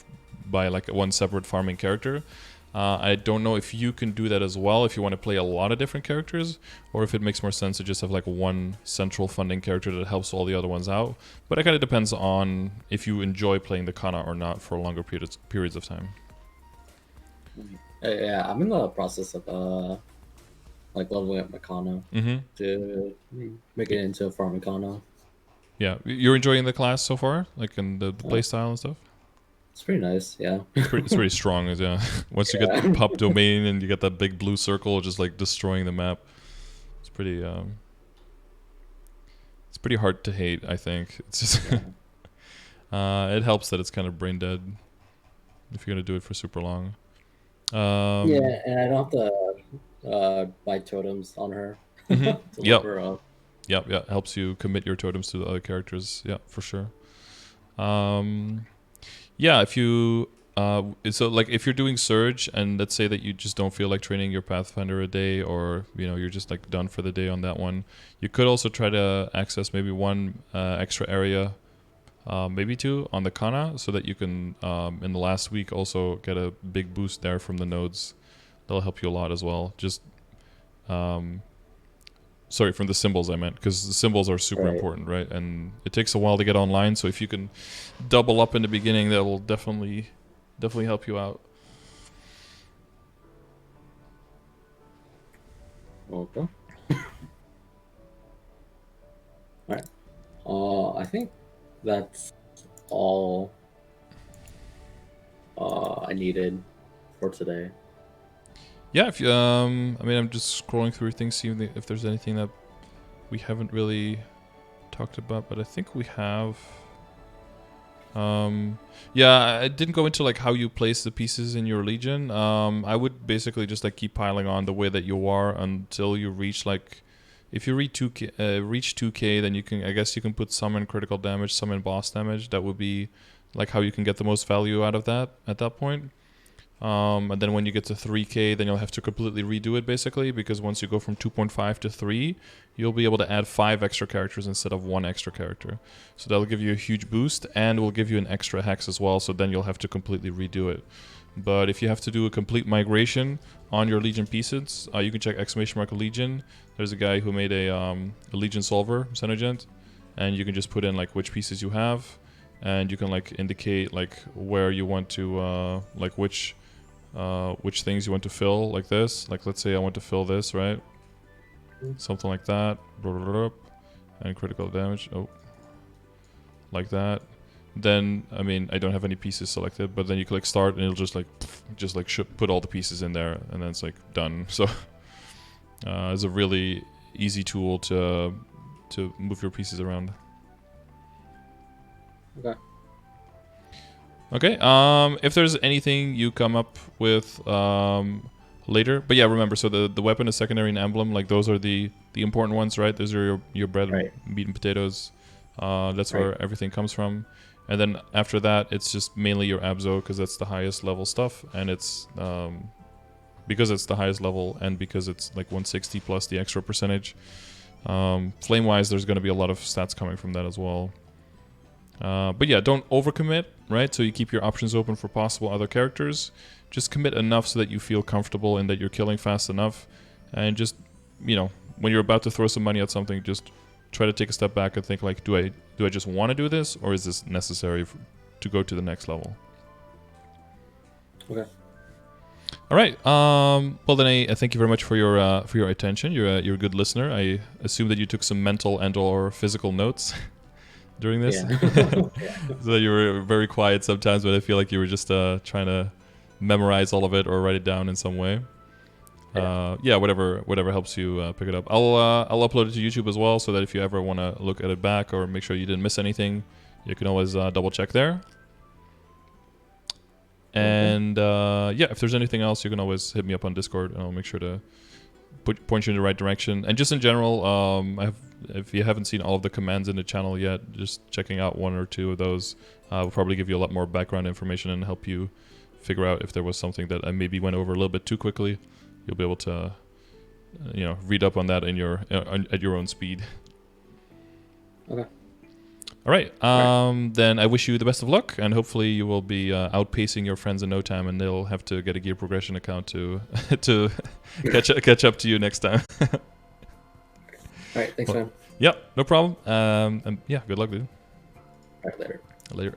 by like one separate farming character. I don't know if you can do that as well, if you want to play a lot of different characters, or if it makes more sense to just have like one central funding character that helps all the other ones out. But it kind of depends on if you enjoy playing the Kana or not for longer periods of time. Yeah, I'm in the process of like leveling up my Kana to make it into a farming Kana. Yeah, you're enjoying the class so far, like in the play style and stuff. It's pretty nice, yeah. It's pretty strong, yeah. Once you get the pop domain and you get that big blue circle, just like destroying the map, it's pretty hard to hate. I think it's just it helps that it's kind of brain dead if you're gonna do it for super long. Yeah, and I don't have to buy totems on her. To level her up. Yep, yeah, helps you commit your totems to the other characters. Yeah, for sure. Yeah, if you so like if you're doing Surge and let's say that you just don't feel like training your Pathfinder a day, or you're just like done for the day on that one, you could also try to access maybe one extra area, maybe two on the Kana, so that you can in the last week also get a big boost there from the nodes. That'll help you a lot as well. Just sorry, from the symbols I meant, because the symbols are super important, right? And it takes a while to get online, so if you can double up in the beginning, that will definitely help you out. Okay. Alright. I think that's all I needed for today. Yeah, if you, I mean, I'm just scrolling through things, seeing if there's anything that we haven't really talked about, but I think we have. Yeah, I didn't go into like how you place the pieces in your legion. I would basically just like keep piling on the way that you are until you reach like, if you reach 2k, then you can, I guess you can put some in critical damage, some in boss damage. That would be like how you can get the most value out of that at that point. And then when you get to 3k, then you'll have to completely redo it basically, because once you go from 2.5 to 3, you'll be able to add 5 extra characters instead of 1 extra character. So that'll give you a huge boost and will give you an extra hex as well, so then you'll have to completely redo it. But if you have to do a complete migration on your Legion pieces, you can check !Legion. There's a guy who made a Legion solver, Senegent, and you can just put in like which pieces you have, and you can like indicate like where you want to like which things you want to fill, like this. Like let's say I want to fill this, right? Something like that. And critical damage. Oh, like that. Then I mean I don't have any pieces selected, but then you click start and it'll just like put all the pieces in there, and then it's like done. So it's a really easy tool to move your pieces around. Okay. If there's anything you come up with later, but yeah, remember, so the weapon is secondary and emblem, like those are the important ones, right? Those are your bread and meat and potatoes. That's where everything comes from. And then after that, it's just mainly your Abzo, because that's the highest level stuff, and it's because it's the highest level and because it's like 160 plus the extra percentage. Flame wise, there's going to be a lot of stats coming from that as well. But yeah, don't overcommit, right? So you keep your options open for possible other characters. Just commit enough so that you feel comfortable and that you're killing fast enough. And just, when you're about to throw some money at something, just try to take a step back and think like, do I just want to do this, or is this necessary to go to the next level? Okay. All right. Well, then I thank you very much for your attention. You're a good listener. I assume that you took some mental and/or physical notes during this. Yeah. So you were very quiet sometimes, but I feel like you were just trying to memorize all of it or write it down in some way. Yeah, whatever helps you pick it up. I'll upload it to YouTube as well, so that if you ever want to look at it back or make sure you didn't miss anything, you can always double check there. And yeah, if there's anything else, you can always hit me up on Discord, and I'll make sure to point you in the right direction. And just in general, if you haven't seen all of the commands in the channel yet, just checking out one or two of those will probably give you a lot more background information and help you figure out if there was something that I maybe went over a little bit too quickly. You'll be able to, read up on that in at your own speed. Okay. All right. Then I wish you the best of luck, and hopefully you will be outpacing your friends in no time, and they'll have to get a gear progression account to to catch up to you next time. All right. Thanks, man. Yeah, no problem. And yeah, good luck, dude. All right, later. Later.